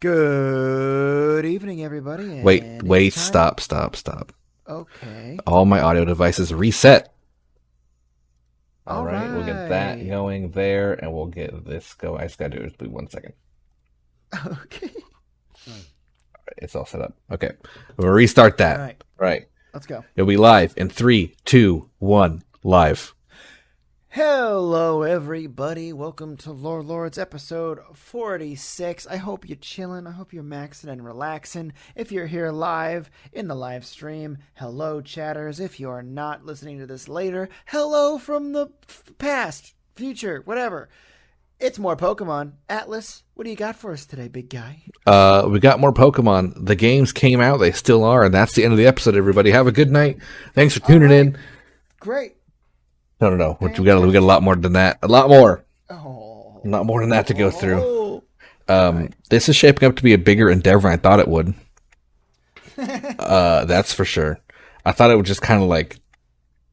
Good evening, everybody. Wait, And wait, it's time. stop. Okay. All my audio devices reset. All All right, we'll get that right. going there, and we'll get this going. I just gotta do it. Just 1 second. Okay. It's all set up. Okay, we'll restart All that. right. Right, Let's go. it'll be live in 3, 2, 1, live. Hello, everybody. Welcome to Lore Lords episode 46. I hope you're chilling. I hope you're maxing and relaxing. If you're here live in the live stream, hello, chatters. If you're not listening to this later, hello from the past, future, whatever. It's more Pokemon. Atlas, what do you got for us today, big guy? We got more Pokemon. The games came out. They still are, and that's the end of the episode. Everybody, have a good night. Thanks for tuning in. Great. No. We got a lot more than that. A lot more. Oh. A lot more than that to go through. Oh. This is shaping up to be a bigger endeavor than I thought it would. That's for sure. I thought it would just kind of like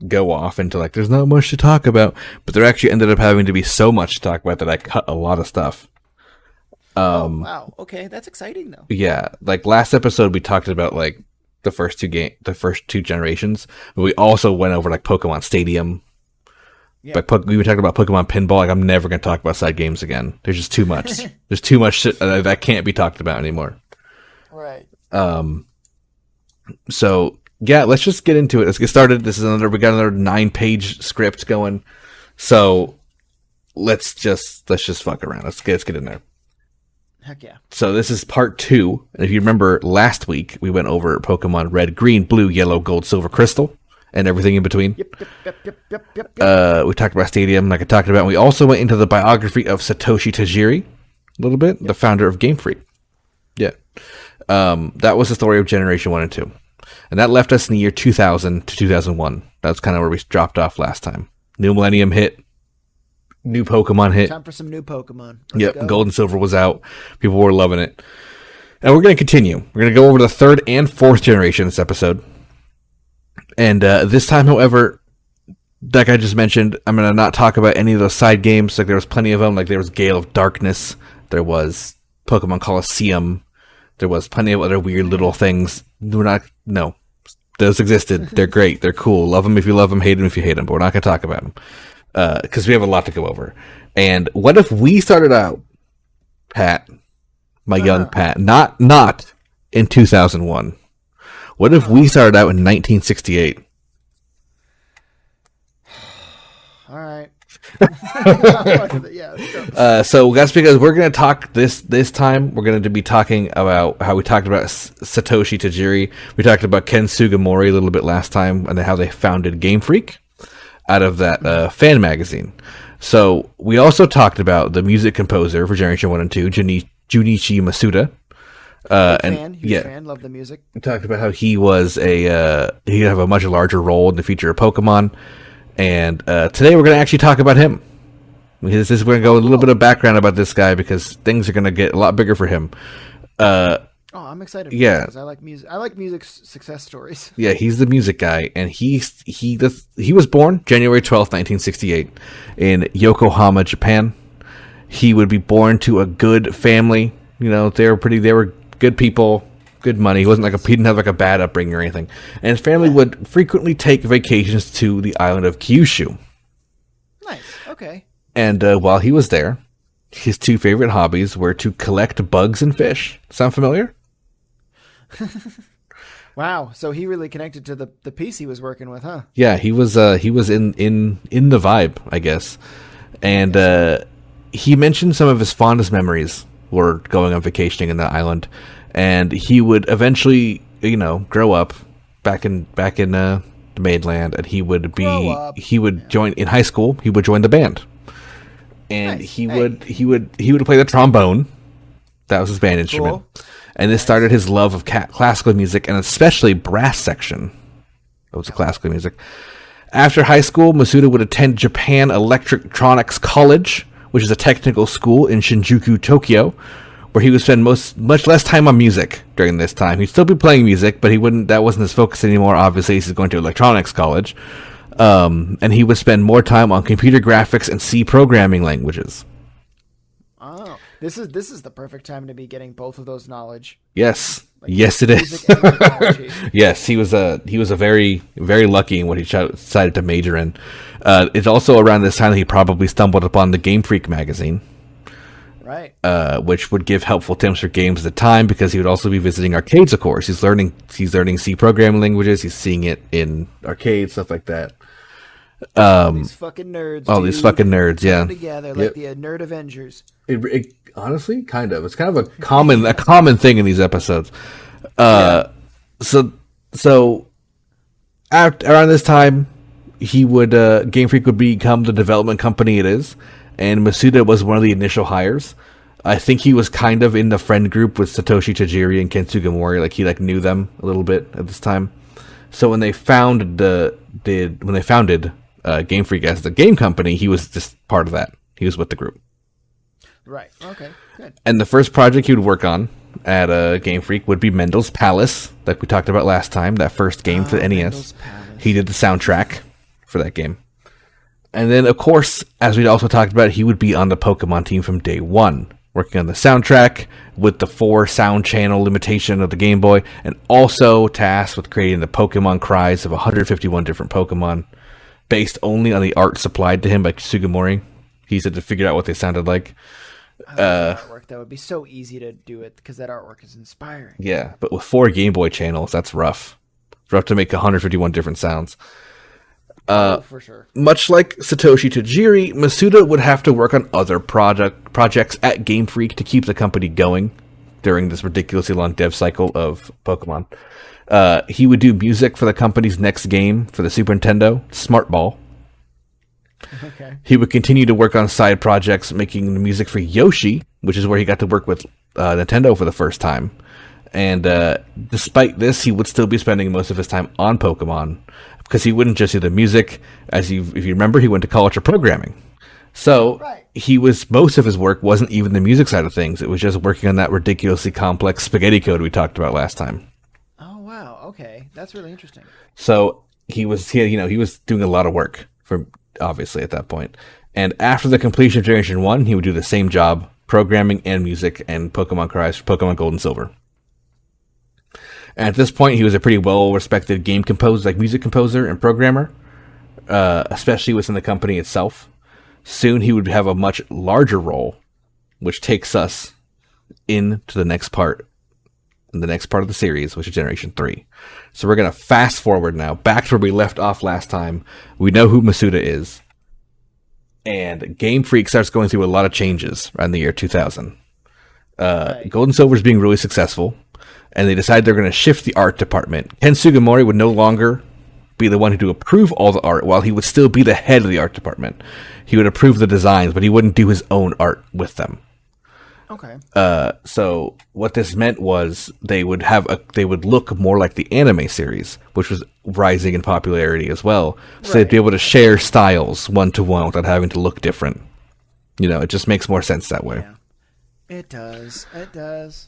go off into like there's not much to talk about, but there actually ended up having to be so much to talk about that I cut a lot of stuff. Oh, wow. Okay, that's exciting though. Yeah, like last episode we talked about like the first two generations, but we also went over like Pokemon Stadium. Yeah. Like we were talking about Pokemon Pinball. Like I'm never going to talk about side games again. There's just too much. There's too much shit that can't be talked about anymore. Right. So yeah, let's just get into it. Let's get started. We got another 9-page script going. So let's just fuck around. Let's get in there. Heck yeah. So this is part 2. And if you remember last week, we went over Pokemon Red, Green, Blue, Yellow, Gold, Silver, Crystal, and everything in between. Yep. We talked about Stadium, like I talked about. And we also went into the biography of Satoshi Tajiri a little bit, the founder of Game Freak. Yeah. That was the story of Generation 1 and 2. And that left us in the year 2000 to 2001. That's kind of where we dropped off last time. New Millennium hit. New Pokemon hit. Time for some new Pokemon. Yep, Go. Gold and Silver was out. People were loving it. And we're going to continue. We're going to go over the 3rd and 4th generation this episode. And this time, however, like I just mentioned, I'm going to not talk about any of those side games. Like there was plenty of them. Like there was Gale of Darkness. There was Pokemon Coliseum. There was plenty of other weird little things. No. Those existed. They're great. They're cool. Love them if you love them. Hate them if you hate them. But we're not going to talk about them. Because we have a lot to go over. And what if we started out, Pat, my young Pat, not in 2001. What if we started out in 1968? All right. Yeah. So that's because we're going to talk this time. We're going to be talking about how we talked about Satoshi Tajiri. We talked about Ken Sugimori a little bit last time and how they founded Game Freak out of that fan magazine. So we also talked about the music composer for Generation 1 and 2, Junichi Masuda. Huge fan. Love the music. We talked about how he was he'd have a much larger role in the future of Pokemon. And today we're going to actually talk about him. We're going to go a little bit of background about this guy because things are going to get a lot bigger for him. I'm excited. Yeah. Because I like music. I like music success stories. Yeah, he's the music guy, and he was born January 12th, 1968, in Yokohama, Japan. He would be born to a good family. You know, they were good people, good money. He wasn't he didn't have like a bad upbringing or anything. And his family would frequently take vacations to the island of Kyushu. Nice. Okay. And while he was there, his 2 favorite hobbies were to collect bugs and fish. Sound familiar? Wow. So he really connected to the piece he was working with, huh? Yeah, he was in the vibe, I guess. And he mentioned some of his fondest memories were going on vacationing in the island, and he would eventually, grow up back in the mainland, and he would join in high school. He would join the band, and Nice. he would play the trombone. That was his band instrument. Cool. And this started his love of classical music, and especially brass section. That was the classical music. After high school, Masuda would attend Japan Electronics College, which is a technical school in Shinjuku, Tokyo, where he would spend much less time on music during this time. He'd still be playing music, but that wasn't his focus anymore. Obviously, he's going to electronics college. And he would spend more time on computer graphics and C programming languages. Oh. This is the perfect time to be getting both of those knowledge. Yes, Like, yes, it is. music and technology. Yes, he was a very very lucky in what he decided to major in. It's also around this time that he probably stumbled upon the Game Freak magazine, Right. which would give helpful tips for games at the time because he would also be visiting arcades. Of course, he's learning C programming languages. He's seeing it in arcades, stuff like that. These fucking nerds. All these fucking nerds, yeah. Come together like the Nerd Avengers. It honestly kind of. It's kind of a common thing in these episodes. So around this time, he would Game Freak would become the development company it is, and Masuda was one of the initial hires. I think he was kind of in the friend group with Satoshi Tajiri and Ken Sugimori. Like he knew them a little bit at this time. So when they founded Game Freak as the game company, he was just part of that. He was with the group. Right. Okay. Good. And the first project he would work on at Game Freak would be Mendel's Palace, like we talked about last time, that first game for the NES. He did the soundtrack for that game. And then, of course, as we also talked about, he would be on the Pokemon team from day one, working on the soundtrack with the 4 sound channel limitation of the Game Boy, and also tasked with creating the Pokemon cries of 151 different Pokemon, based only on the art supplied to him by Sugimori. He said to figure out what they sounded like. Artwork, that would be so easy to do it because that artwork is inspiring. Yeah, but with 4 Game Boy channels, that's rough. It's rough to make 151 different sounds. For sure. Much like Satoshi Tajiri, Masuda would have to work on other projects at Game Freak to keep the company going during this ridiculously long dev cycle of Pokemon. He would do music for the company's next game for the Super Nintendo, Smart Ball. Okay. He would continue to work on side projects, making the music for Yoshi, which is where he got to work with Nintendo for the first time. And despite this, he would still be spending most of his time on Pokemon, because he wouldn't just do the music. If you remember, he went to college for programming. So most of his work wasn't even the music side of things. It was just working on that ridiculously complex spaghetti code we talked about last time. Oh wow, okay, that's really interesting. So he was doing a lot of work for obviously at that point. And after the completion of Generation 1, he would do the same job, programming and music and Pokemon cries for Pokemon Gold and Silver. And at this point, he was a pretty well-respected music composer and programmer, especially within the company itself. Soon, he would have a much larger role, which takes us into the next part of the series, which is Generation 3. So we're going to fast forward now, back to where we left off last time. We know who Masuda is. And Game Freak starts going through a lot of changes around the year 2000. Gold and Silver is being really successful, and they decide they're going to shift the art department. Ken Sugimori would no longer be the one who would approve all the art, while he would still be the head of the art department. He would approve the designs, but he wouldn't do his own art with them. Okay. So what this meant was they would look more like the anime series, which was rising in popularity as well. So they'd be able to share styles one-to-one without having to look different. It just makes more sense that way. Yeah. It does.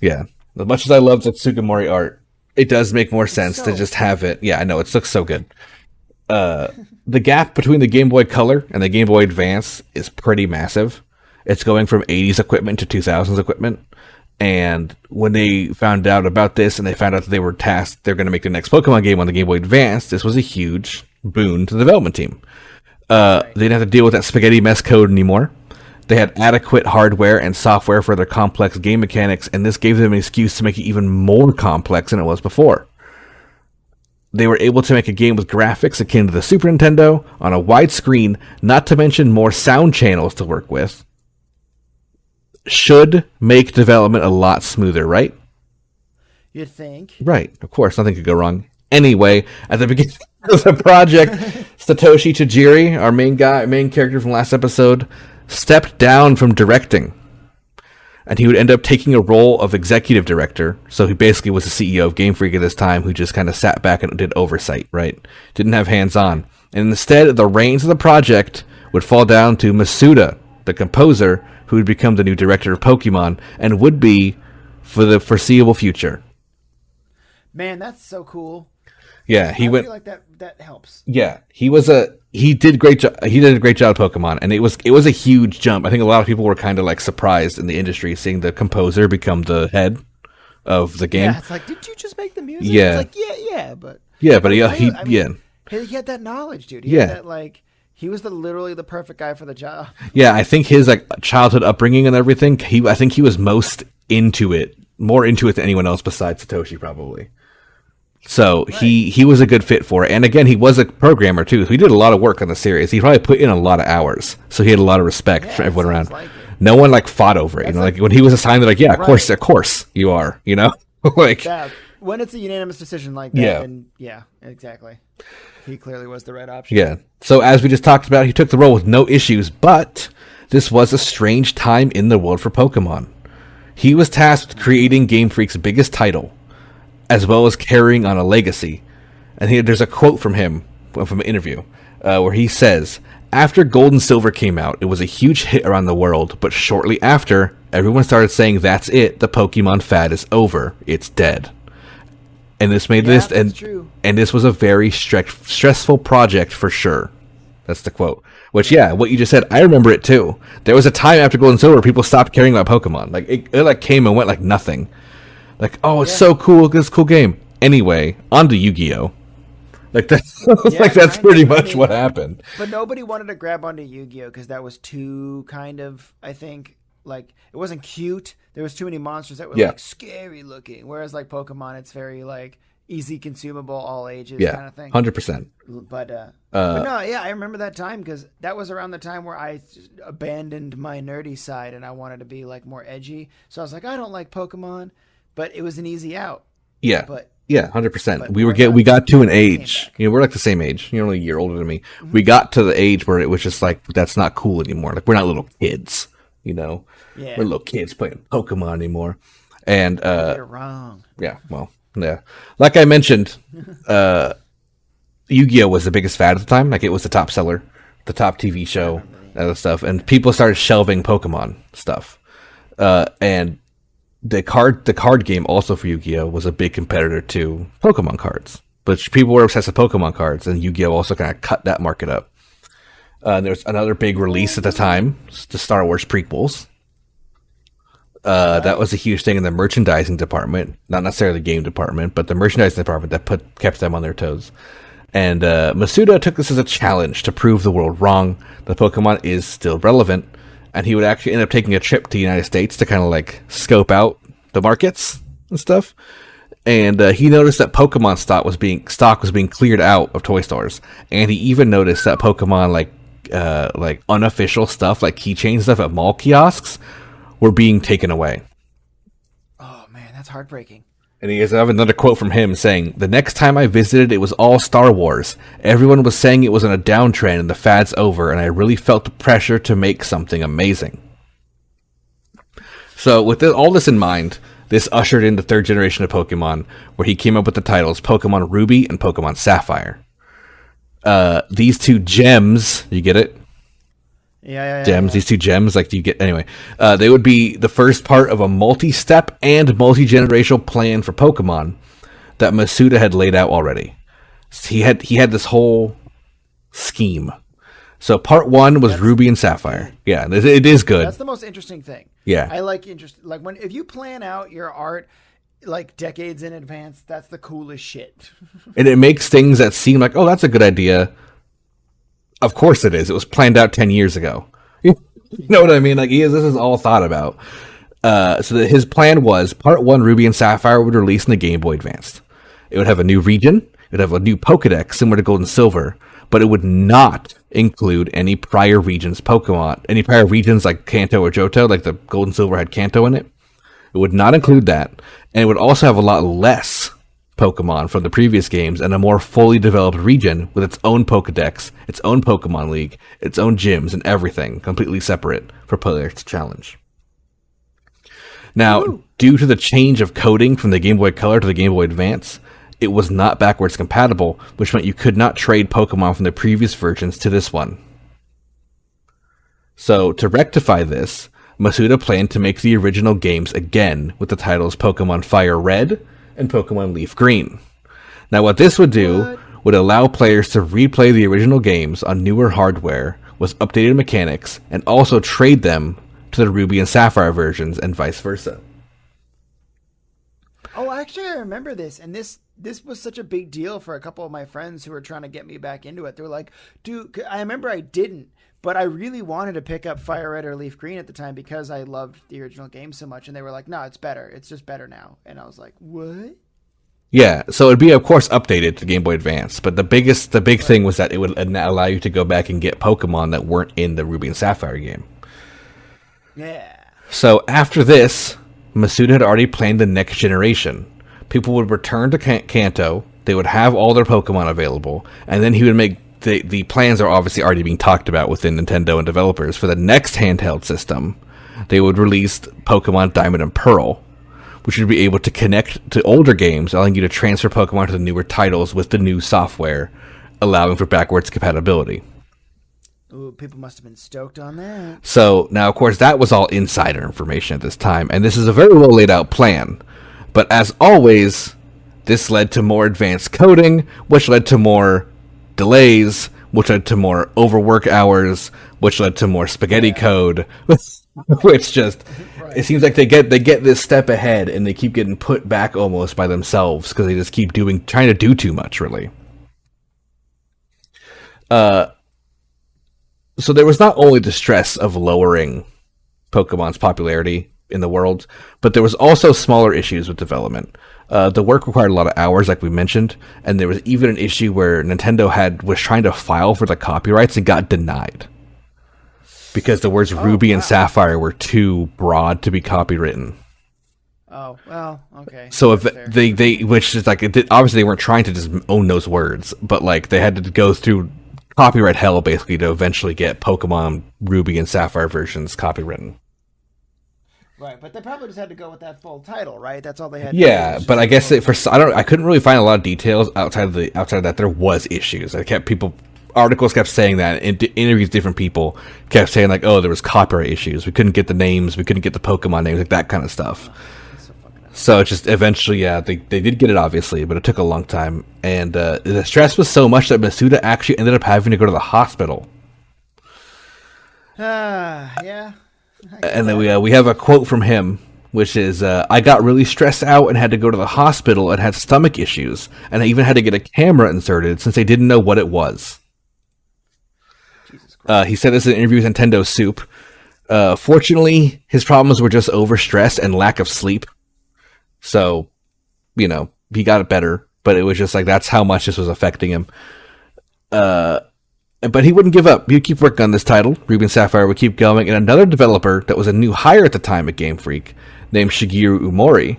Yeah. As much as I love the Sugimori art, it does make more sense to just have it. Yeah, I know. It looks so good. The gap between the Game Boy Color and the Game Boy Advance is pretty massive. It's going from 80s equipment to 2000s equipment. And when they found out about this and they found out that they were tasked, they're going to make the next Pokemon game on the Game Boy Advance, this was a huge boon to the development team. They didn't have to deal with that spaghetti mess code anymore. They had adequate hardware and software for their complex game mechanics, and this gave them an excuse to make it even more complex than it was before. They were able to make a game with graphics akin to the Super Nintendo on a wide screen, not to mention more sound channels to work with. Should make development a lot smoother, right? You'd think. Right, of course, nothing could go wrong. Anyway, at the beginning of the project, Satoshi Tajiri, our main character from last episode, stepped down from directing. And he would end up taking a role of executive director. So he basically was the CEO of Game Freak at this time, who just kind of sat back and did oversight, right? Didn't have hands-on. And instead, the reins of the project would fall down to Masuda, the composer, who would become the new director of Pokemon, and would be for the foreseeable future. Man, that's so cool. Yeah, I feel like that helps. Yeah, he did a great job. He did a great job at Pokemon, and it was a huge jump. I think a lot of people were kind of like surprised in the industry seeing the composer become the head of the game. Yeah, it's like, did you just make the music? Yeah. It's like, yeah, but he he had that knowledge, dude. He Yeah. had that, like, he was literally the perfect guy for the job. Yeah, I think his like childhood upbringing and everything. I think he was more into it than anyone else besides Satoshi, probably. So Right. he was a good fit for it. And again, he was a programmer too. So he did a lot of work on the series. He probably put in a lot of hours. So he had a lot of respect Yeah, for everyone it around. sounds like it. No one like fought over it. That's Like when he was assigned, they're like, yeah, Right. of course you are. Like Yeah, when it's a unanimous decision like that, Yeah. then yeah, exactly. He clearly was the right option. yeah. So as we just talked about, he took the role with no issues. But this was a strange time in the world for Pokemon. He was tasked with creating Game Freak's biggest title, as well as carrying on a legacy. And there's a quote from him from an interview where he says, "After Gold and Silver came out, it was a huge hit around the world, but shortly after, everyone started saying that's it, the Pokemon fad is over, it's dead." And this made Yeah, that's true. and this was a very stressful project for sure. That's the quote. Which, yeah, what you just said, I remember it too. There was a time after Gold and Silver, people stopped caring about Pokemon. Like it like came and went like nothing. Like, oh, it's so cool, this cool game. Anyway, on to Yu-Gi-Oh. Like that's Yeah, that's kind pretty of. I much mean, what happened. But nobody wanted to grab onto Yu-Gi-Oh because that was too kind of, I think, like it wasn't cute. There was too many monsters that were Yeah. like scary looking. Whereas like Pokemon, it's very like easy consumable, all ages Yeah, kind of thing. 100%. But no, yeah, I remember that time because that was around the time where I abandoned my nerdy side and I wanted to be like more edgy. So I was like, I don't like Pokemon, but it was an easy out. Yeah. But Yeah, 100%. but We got to an came age. back. We're like the same age. You're only a year older than me. Mm-hmm. We got to the age where it was just like that's not cool anymore. Like we're not little kids, Yeah. We're little kids playing Pokemon anymore. And You're wrong. yeah, well, yeah. Like I mentioned, Yu-Gi-Oh was the biggest fad at the time. Like it was the top seller, the top TV show, and stuff. And people started shelving Pokemon stuff. And the card game also for Yu-Gi-Oh was a big competitor to Pokemon cards. But people were obsessed with Pokemon cards, and Yu-Gi-Oh also kind of cut that market up. There's another big release at the time, the Star Wars prequels. That was a huge thing in the merchandising department, not necessarily the game department, but the merchandising department that kept them on their toes. And Masuda took this as a challenge to prove the world wrong. The Pokemon is still relevant, and he would actually end up taking a trip to the United States to kind of like scope out the markets and stuff. And he noticed that Pokemon stock was being cleared out of toy stores, and he even noticed that Pokemon like unofficial stuff, like keychain stuff at mall kiosks, were being taken away. Oh man, that's heartbreaking. And I have another quote from him saying, "The next time I visited, it was all Star Wars. Everyone was saying it was on a downtrend and the fad's over, and I really felt the pressure to make something amazing." So with all this in mind, this ushered in the third generation of Pokemon, where he came up with the titles Pokemon Ruby and Pokemon Sapphire. These two gems, you get it? Yeah. Gems, these two gems, like, do you get, anyway, they would be the first part of a multi-step and multi-generational plan for Pokemon that Masuda had laid out already. He had this whole scheme. So part one was Ruby and Sapphire. Yeah, it is good. That's the most interesting thing. Yeah. I like if you plan out your art like decades in advance, that's the coolest shit. And it makes things that seem like, oh, that's a good idea. Of course it is. It was planned out 10 years ago. You know what I mean? Like, this is all thought about. His plan was part one, Ruby and Sapphire would release in the Game Boy Advance. It would have a new region. It would have a new Pokedex similar to Gold and Silver, but it would not include any prior regions Pokemon, any prior regions like Kanto or Johto, like the Gold and Silver had Kanto in it. It would not include that, and it would also have a lot less Pokemon from the previous games and a more fully developed region with its own Pokedex, its own Pokemon League, its own gyms, and everything completely separate for players to challenge. Now, due to the change of coding from the Game Boy Color to the Game Boy Advance, it was not backwards compatible, which meant you could not trade Pokemon from the previous versions to this one. So, to rectify this, Masuda planned to make the original games again with the titles Pokemon Fire Red and Pokemon Leaf Green. Now, what this would do would allow players to replay the original games on newer hardware with updated mechanics, and also trade them to the Ruby and Sapphire versions, and vice versa. Oh, actually, I remember this, and this was such a big deal for a couple of my friends who were trying to get me back into it. They were like, dude, I remember I didn't, but I really wanted to pick up Fire Red or Leaf Green at the time because I loved the original game so much, and they were like, no, it's better. It's just better now. And I was like, what? Yeah, so it'd be, of course, updated to Game Boy Advance, but the big thing was that it would allow you to go back and get Pokemon that weren't in the Ruby and Sapphire game. Yeah. So after this, Masuda had already planned the next generation. People would return to Kanto, they would have all their Pokemon available, and then he would make the plans are obviously already being talked about within Nintendo and developers. For the next handheld system, they would release Pokemon Diamond and Pearl, which would be able to connect to older games, allowing you to transfer Pokemon to the newer titles with the new software, allowing for backwards compatibility. Ooh, people must have been stoked on that. So, now, of course, that was all insider information at this time, and this is a very well laid out plan. But as always, this led to more advanced coding, which led to more delays, which led to more overwork hours, which led to more spaghetti code, which just... It seems like they get this step ahead, and they keep getting put back almost by themselves because they just keep trying to do too much, really. So there was not only the stress of lowering Pokemon's popularity in the world, but there was also smaller issues with development. The work required a lot of hours, like we mentioned, and there was even an issue where Nintendo was trying to file for the copyrights and got denied. Because the words Ruby and Sapphire were too broad to be copywritten. Oh, well, okay. So if they which is like, obviously they weren't trying to just own those words, but like they had to go through copyright hell basically to eventually get Pokemon Ruby and Sapphire versions copywritten. Right, but they probably just had to go with that full title, right? That's all they had. Yeah, but I guess I couldn't really find a lot of details outside of that. There was issues. Articles kept saying that, in interviews, different people kept saying like, "Oh, there was copyright issues. We couldn't get the names. We couldn't get the Pokemon names, like that kind of stuff." So it just eventually, they did get it, obviously, but it took a long time, and the stress was so much that Masuda actually ended up having to go to the hospital. Yeah. And then we have a quote from him, which is, "I got really stressed out and had to go to the hospital and had stomach issues, and I even had to get a camera inserted since they didn't know what it was." He said this in an interview with Nintendo Soup. Fortunately, his problems were just overstress and lack of sleep. So, he got it better, but it was just like, that's how much this was affecting him. But he wouldn't give up. He'd keep working on this title. Ruby and Sapphire would keep going, and another developer that was a new hire at the time at Game Freak, named Shigeru Umori.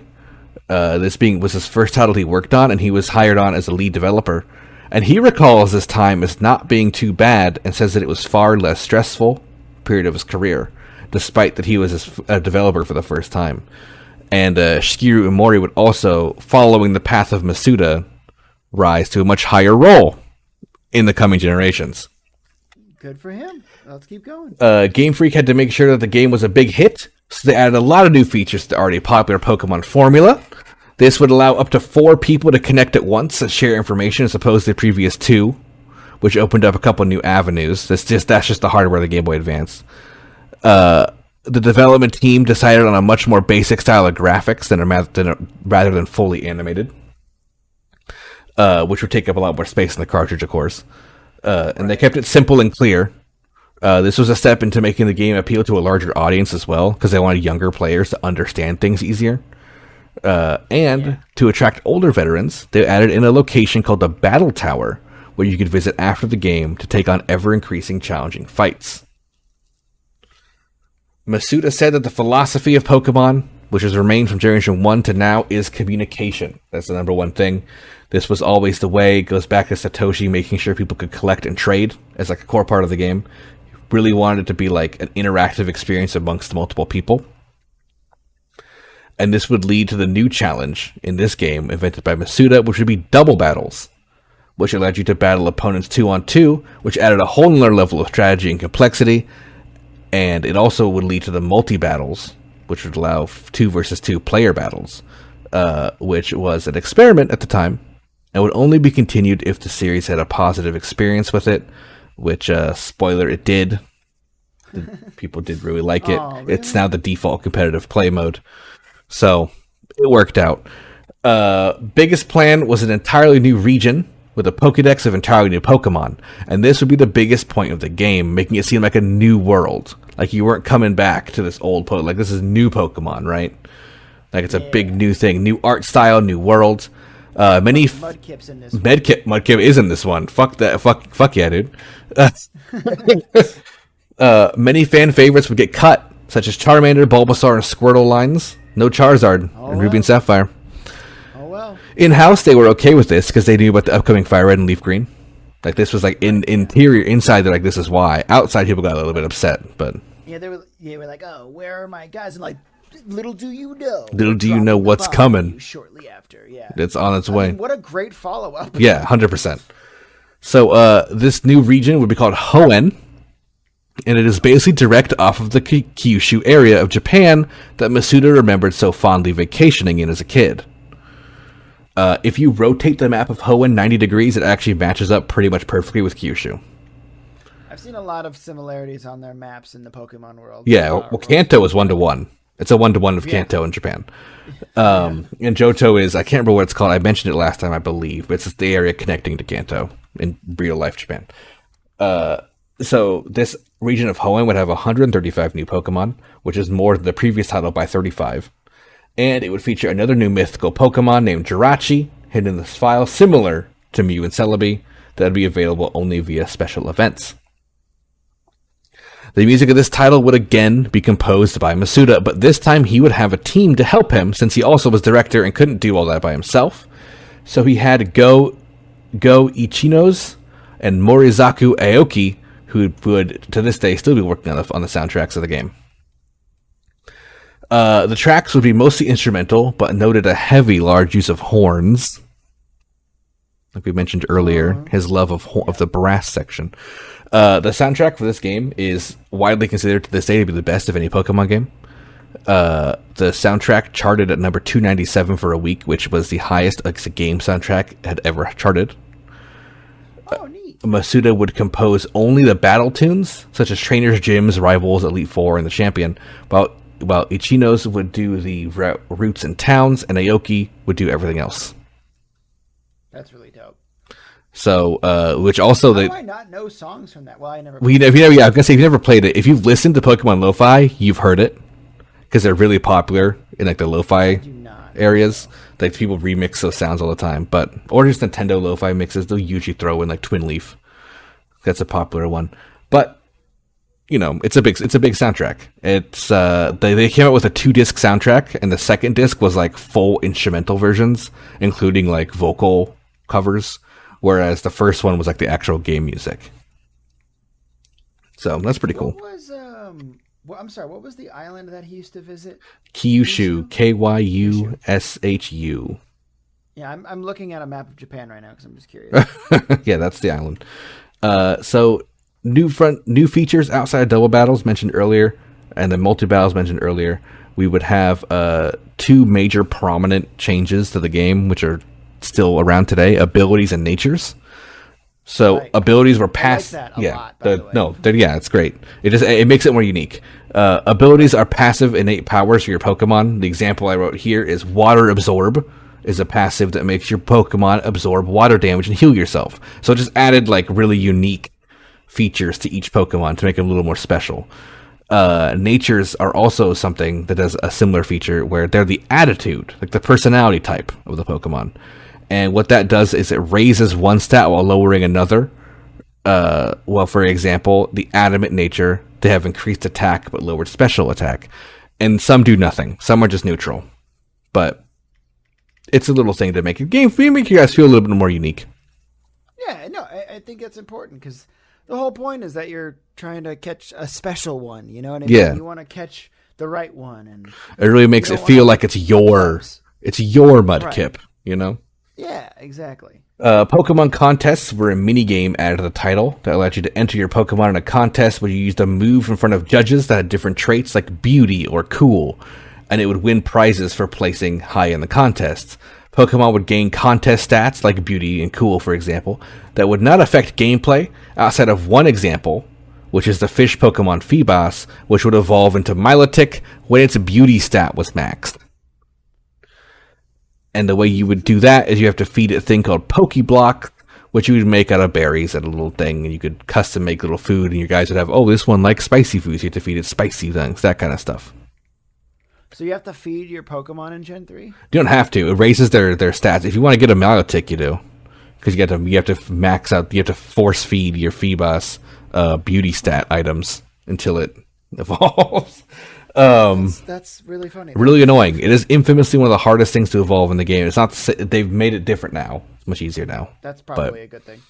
This was his first title he worked on, and he was hired on as a lead developer. And he recalls this time as not being too bad, and says that it was far less stressful period of his career, despite that he was a developer for the first time. And Shigeru Umori would also, following the path of Masuda, rise to a much higher role in the coming generations. Good for him. Let's keep going. Game Freak had to make sure that the game was a big hit, so they added a lot of new features to the already popular Pokemon formula. This would allow up to 4 people to connect at once and share information as opposed to the previous 2, which opened up a couple new avenues. That's just the hardware of the Game Boy Advance. The development team decided on a much more basic style of graphics rather than fully animated, which would take up a lot more space in the cartridge, of course. And they kept it simple and clear. This was a step into making the game appeal to a larger audience as well, because they wanted younger players to understand things easier. To attract older veterans, they added in a location called the Battle Tower, where you could visit after the game to take on ever-increasing challenging fights. Masuda said that the philosophy of Pokemon, which has remained from Generation 1 to now, is communication. That's the number one thing. This was always the way. It goes back to Satoshi making sure people could collect and trade as like a core part of the game. He really wanted it to be like an interactive experience amongst multiple people. And this would lead to the new challenge in this game invented by Masuda, which would be double battles, which allowed you to battle opponents 2-on-2, which added a whole nother level of strategy and complexity. And it also would lead to the multi-battles, which would allow 2 versus 2 player battles, which was an experiment at the time, and would only be continued if the series had a positive experience with it, which, spoiler, it did. People did really like it. Oh, really? It's now the default competitive play mode. So, it worked out. Biggest plan was an entirely new region with a Pokédex of entirely new Pokemon. And this would be the biggest point of the game, making it seem like a new world. Like you weren't coming back to this old Pokemon. Like this is new Pokemon, right? Like it's a big new thing. New art style, new world. Mudkip's in this one. Mudkip is in this one. Fuck that. Fuck yeah, dude. Many fan favorites would get cut, such as Charmander, Bulbasaur, and Squirtle lines. No Charizard in Ruby and Sapphire. In-house, they were okay with this because they knew about the upcoming Fire Red and Leaf Green. Like, this was, like, interior, inside, they're like, this is why. Outside, people got a little bit upset, but... Yeah, they were like, oh, where are my guys? And, like, little do you know. Little do you know what's coming. Shortly after, yeah. It's on its way. I mean, what a great follow-up. Yeah, 100%. So, this new region would be called Hoenn, and it is basically direct off of the Kyushu area of Japan that Masuda remembered so fondly vacationing in as a kid. If you rotate the map of Hoenn 90 degrees, it actually matches up pretty much perfectly with Kyushu. I've seen a lot of similarities on their maps in the Pokemon world. Yeah, well, Kanto is 1-to-1. It's a 1-to-1 of Kanto in Japan. And Johto is, I can't remember what it's called. I mentioned it last time, I believe. But it's the area connecting to Kanto in real-life Japan. So this region of Hoenn would have 135 new Pokemon, which is more than the previous title by 35. And it would feature another new mythical Pokemon named Jirachi, hidden in this file, similar to Mew and Celebi, that would be available only via special events. The music of this title would again be composed by Masuda, but this time he would have a team to help him, since he also was director and couldn't do all that by himself. So he had Go Ichinos and Morizaku Aoki, who would, to this day, still be working on the soundtracks of the game. The tracks would be mostly instrumental, but noted a heavy, large use of horns. Like we mentioned earlier, his love of the brass section. The soundtrack for this game is widely considered to this day to be the best of any Pokemon game. The soundtrack charted at number 297 for a week, which was the highest a game soundtrack had ever charted. Oh, neat. Masuda would compose only the battle tunes, such as Trainers, Gyms, Rivals, Elite Four, and the Champion, while Ichinos would do the routes and towns, and Aoki would do everything else. That's really dope. So, which also... How do I not know songs from that? Well, I never... I was going to say, if you've never played it, if you've listened to Pokemon Lo-Fi, you've heard it. Because they're really popular in, like, the Lo-Fi areas. Like, people remix those sounds all the time. Or just Nintendo Lo-Fi mixes, they'll usually throw in, like, Twin Leaf. That's a popular one. But... You know, it's a big soundtrack. It's they came out with a 2-disc soundtrack, and the second disc was like full instrumental versions, including like vocal covers, whereas the first one was like the actual game music. So that's pretty cool. What was I'm sorry, what was the island that he used to visit? Kyushu, Kyushu. Yeah, I'm looking at a map of Japan right now because I'm just curious. Yeah, that's the island. So. New features outside of double battles mentioned earlier, and the multi battles mentioned earlier. We would have 2 major prominent changes to the game, which are still around today: abilities and natures. So abilities were passive. I like that a lot, by the way. Yeah, it's great. It makes it more unique. Abilities are passive innate powers for your Pokemon. The example I wrote here is Water Absorb is a passive that makes your Pokemon absorb water damage and heal yourself. So it just added like really unique features to each Pokemon to make it a little more special. Natures are also something that does a similar feature where they're the attitude, like the personality type of the Pokemon. And what that does is it raises one stat while lowering another. For example, the adamant nature, they have increased attack but lowered special attack. And some do nothing. Some are just neutral. But it's a little thing to make make you guys feel a little bit more unique. Yeah, no, I think that's important because the whole point is that you're trying to catch a special one, you know what I mean? Yeah. You want to catch the right one, and it really makes it feel like it's your Mudkip, you know? Yeah, exactly. Pokemon contests were a mini game added to the title that allowed you to enter your Pokemon in a contest where you used a move in front of judges that had different traits like beauty or cool, and it would win prizes for placing high in the contest. Pokemon would gain contest stats like Beauty and Cool, for example, that would not affect gameplay outside of one example, which is the fish Pokemon Feebas, which would evolve into Milotic when its Beauty stat was maxed. And the way you would do that is you have to feed it a thing called Pokeblock, which you would make out of berries and a little thing, and you could custom make little food, and your guys would have, oh, this one likes spicy foods, you have to feed it spicy things, that kind of stuff. So you have to feed your Pokemon in Gen 3? You don't have to. It raises their stats. If you want to get a Milotic, you do. Because you have to max out, you have to force feed your Feebas beauty stat items until it evolves. That's really funny. Really annoying. It is infamously one of the hardest things to evolve in the game. It's not. They've made it different now. It's much easier now. That's probably a good thing.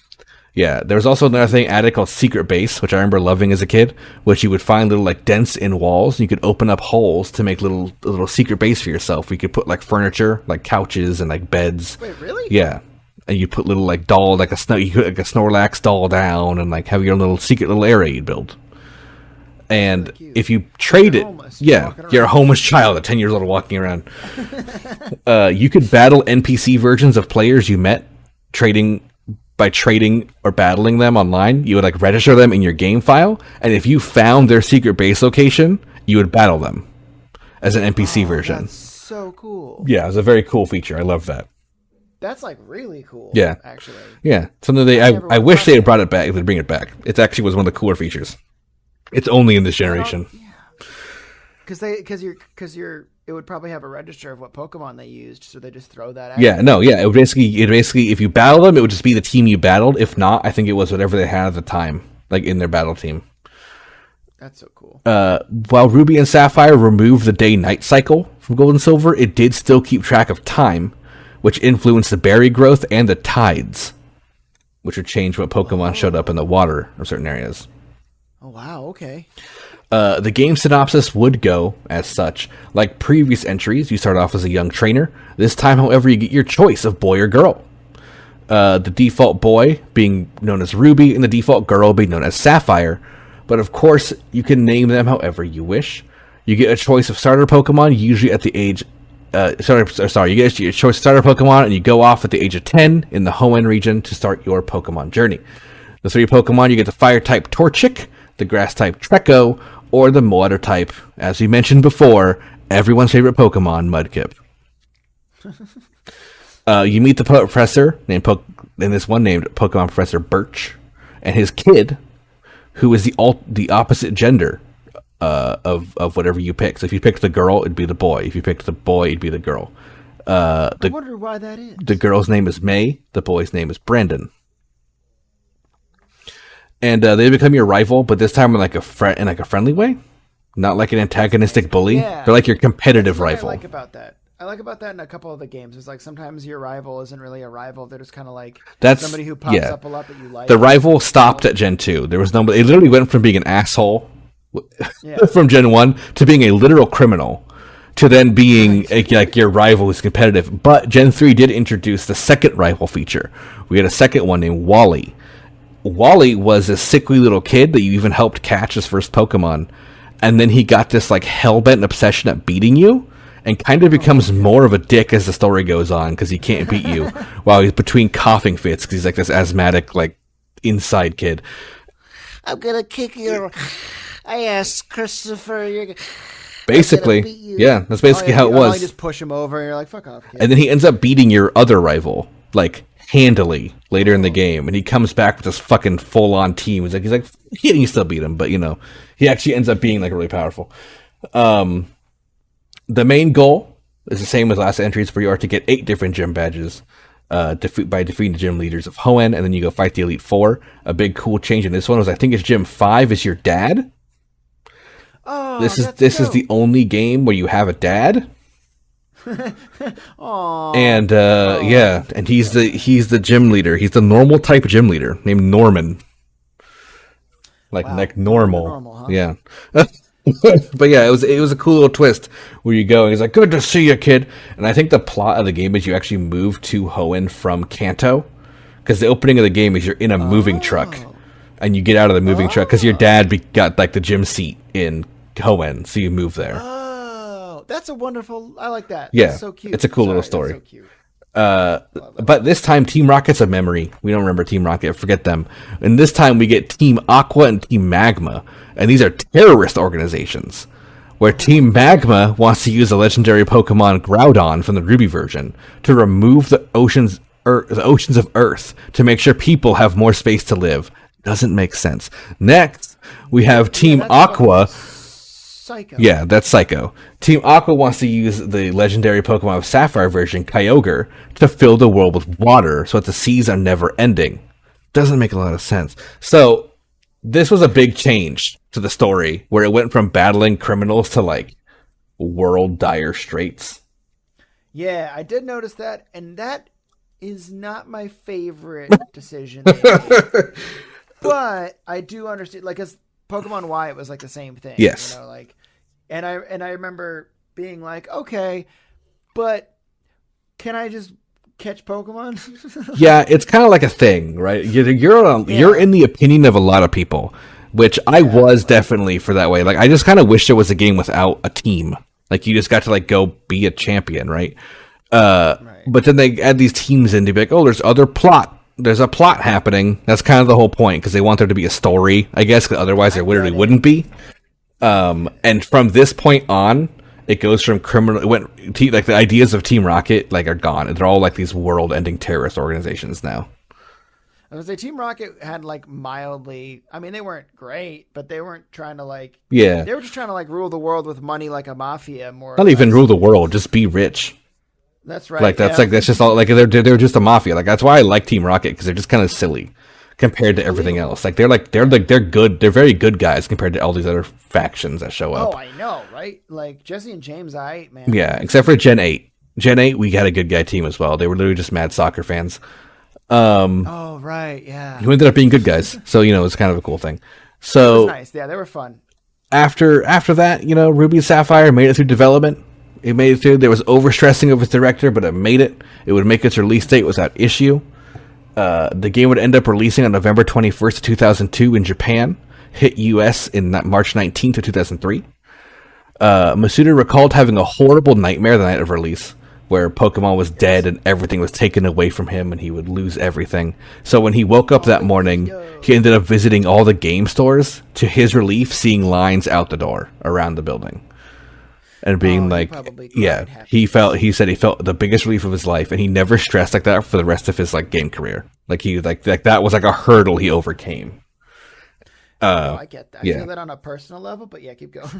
Yeah, there's also another thing added called Secret Base, which I remember loving as a kid, which you would find little like dents in walls, and you could open up holes to make little secret base for yourself. You could put like furniture, like couches and like beds. Wait, really? Yeah, and you put little like doll, like you put like a Snorlax doll down, and like have your own little secret little area you'd build. And if you trade it, you're a homeless child at 10 years old walking around. You could battle NPC versions of players you met, by trading or battling them online. You would like register them in your game file, and if you found their secret base location, you would battle them as an NPC version. That's so cool. Yeah, it's a very cool feature. I love that. That's like really cool. Yeah, actually. Yeah, something I wish they had brought it back. If they bring it back, it actually was one of the cooler features. It's only in this generation. Because it would probably have a register of what Pokemon they used, so they just throw that out. Yeah, no, yeah. It basically, if you battle them, it would just be the team you battled. If not, I think it was whatever they had at the time, like in their battle team. That's so cool. While Ruby and Sapphire removed the day-night cycle from Gold and Silver, it did still keep track of time, which influenced the berry growth and the tides, which would change what Pokemon showed up in the water of certain areas. Oh, wow, okay. The game synopsis would go as such. Like previous entries, you start off as a young trainer. This time, however, you get your choice of boy or girl. The default boy being known as Ruby, and the default girl being known as Sapphire. But of course, you can name them however you wish. You get a choice of starter Pokemon, usually at the age... you get your choice of starter Pokemon, and you go off at the age of 10 in the Hoenn region to start your Pokemon journey. The 3 Pokemon, you get the Fire-type Torchic, the Grass-type Treecko, or the Water-type, as we mentioned before, everyone's favorite Pokemon, Mudkip. You meet the professor, named Pokemon Professor Birch, and his kid, who is the opposite gender of whatever you pick. So if you picked the girl, it'd be the boy. If you picked the boy, it'd be the girl. I wonder why that is. The girl's name is May. The boy's name is Brandon. And they become your rival, but this time in like a friendly way, not like an antagonistic bully. Yeah. They're like your competitive rival. I like about that. I like about that in a couple of the games. It's like sometimes your rival isn't really a rival. They're just kind of like somebody who pops up a lot that you like. The rival stopped at Gen 2. There was nobody. It literally went from being an asshole from Gen 1 to being a literal criminal to then being like your rival who's competitive. But Gen 3 did introduce the second rival feature. We had a second one named Wally. Wally was a sickly little kid that you even helped catch his first Pokemon, and then he got this like hell-bent obsession at beating you, and kind of becomes more of a dick as the story goes on because he can't beat you while he's between coughing fits because he's like this asthmatic like inside kid. I'm gonna kick your ass, Christopher. Basically, yeah, that's basically how it was. You just push him over, and you're like, "Fuck off!" Kid. And then he ends up beating your other rival, like handily later in the game, and he comes back with this fucking full-on team. He's like, yeah, you still beat him, but he actually ends up being like really powerful. The main goal is the same as last entries, where you are to get 8 different gym badges by defeating the gym leaders of Hoenn, and then you go fight the Elite Four. A big cool change in this one was I think it's Gym 5 is your dad. Oh, this is the only game where you have a dad. And and he's the gym leader. He's the normal type gym leader named Norman. Like normal huh? Yeah. But yeah, it was a cool little twist where you go and he's like, "Good to see you, kid." And I think the plot of the game is you actually move to Hoenn from Kanto, because the opening of the game is you're in a moving truck, and you get out of the moving truck because your dad got like the gym seat in Hoenn, so you move there. That's a wonderful. I like that. Yeah, that's so cute. It's a cool little story. So cute. But this time, Team Rocket's a memory. We don't remember Team Rocket. Forget them. And this time, we get Team Aqua and Team Magma. And these are terrorist organizations. Where Team Magma wants to use the legendary Pokemon Groudon from the Ruby version to remove the oceans of Earth to make sure people have more space to live. Doesn't make sense. Next, we have Team Aqua. Psycho. Yeah, that's Psycho. Team Aqua wants to use the legendary Pokemon of Sapphire version, Kyogre, to fill the world with water so that the seas are never ending. Doesn't make a lot of sense. So, this was a big change to the story, where it went from battling criminals to, like, world dire straits. Yeah, I did notice that, and that is not my favorite decision. But I do understand, like, as Pokemon Y, it was like the same thing. Yes. You know, like, and I remember being like, okay, but can I just catch Pokemon? Yeah, it's kind of like a thing, right? You're in the opinion of a lot of people, which I was definitely for that way. Like, I just kind of wish there was a game without a team. Like, you just got to, like, go be a champion, right? Right. But then they add these teams in to be like, oh, there's a plot happening. That's kind of the whole point, because they want there to be a story, I guess, because otherwise there literally wouldn't be. And from this point on, it goes from like the ideas of Team Rocket like are gone. They're all like these world-ending terrorist organizations now. I was say Team Rocket had like mildly. I mean, they weren't great, but they weren't trying to like. Yeah, they were just trying to like rule the world with money, like a mafia. More. Not even rule the world, just be rich. That's right. Like that's just all. Like they're just a mafia. Like that's why I like Team Rocket, because they're just kind of silly compared to everything else. Like they're good. They're very good guys compared to all these other factions that show up. Oh, I know, right? Like Jesse and James, man. Yeah, except for Gen 8. Gen 8, we had a good guy team as well. They were literally just mad soccer fans. Oh, right, yeah. Who ended up being good guys. So, it's kind of a cool thing. So, it was nice. Yeah, they were fun. After that, Ruby and Sapphire made it through development. It made it through. There was overstressing of its director, but it made it. It would make its release date without issue. The game would end up releasing on November 21st, 2002 in Japan. Hit US in March 19th of 2003. Masuda recalled having a horrible nightmare the night of release, where Pokemon was dead and everything was taken away from him and he would lose everything. So when he woke up that morning, he ended up visiting all the game stores, to his relief, seeing lines out the door around the building. And being he said he felt the biggest relief of his life, and he never stressed like that for the rest of his game career. Like that was like a hurdle he overcame. I get that. I feel that on a personal level, but yeah, keep going.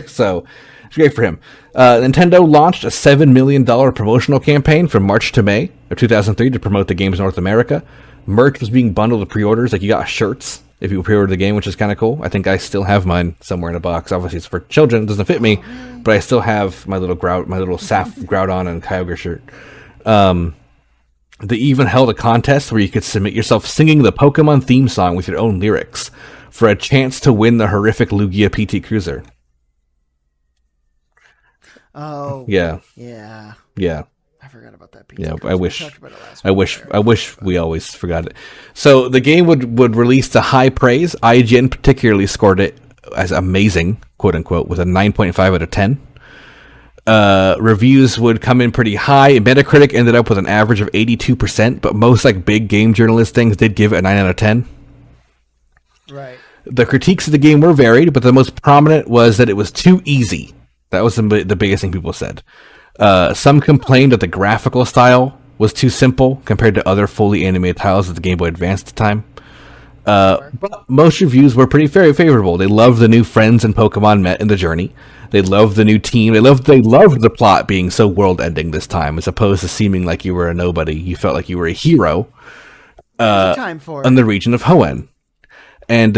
So it's great for him. Nintendo launched a $7 million promotional campaign from March to May of 2003 to promote the game's North America. Merch was being bundled with pre-orders. Like, you got shirts if you pre-order the game, which is kind of cool. I think I still have mine somewhere in a box. Obviously, it's for children. It doesn't fit me, but I still have my little Saf Groudon and Kyogre shirt. They even held a contest where you could submit yourself singing the Pokemon theme song with your own lyrics for a chance to win the horrific Lugia PT Cruiser. Oh. Yeah. Yeah. Yeah. I forgot about that. Yeah, I wish we always forgot it. So the game would release to high praise. IGN particularly scored it as amazing, quote unquote, with a 9.5 out of 10. Reviews would come in pretty high. Metacritic ended up with an average of 82%, but most big game journalist things did give it a 9 out of 10. Right. The critiques of the game were varied, but the most prominent was that it was too easy. That was the biggest thing people said. Some complained that the graphical style was too simple compared to other fully animated titles of the Game Boy Advance at the time. But most reviews were pretty very favorable. They loved the new friends and Pokemon met in the journey. They loved the new team. They loved the plot being so world-ending this time, as opposed to seeming like you were a nobody. You felt like you were a hero in the region of Hoenn. And,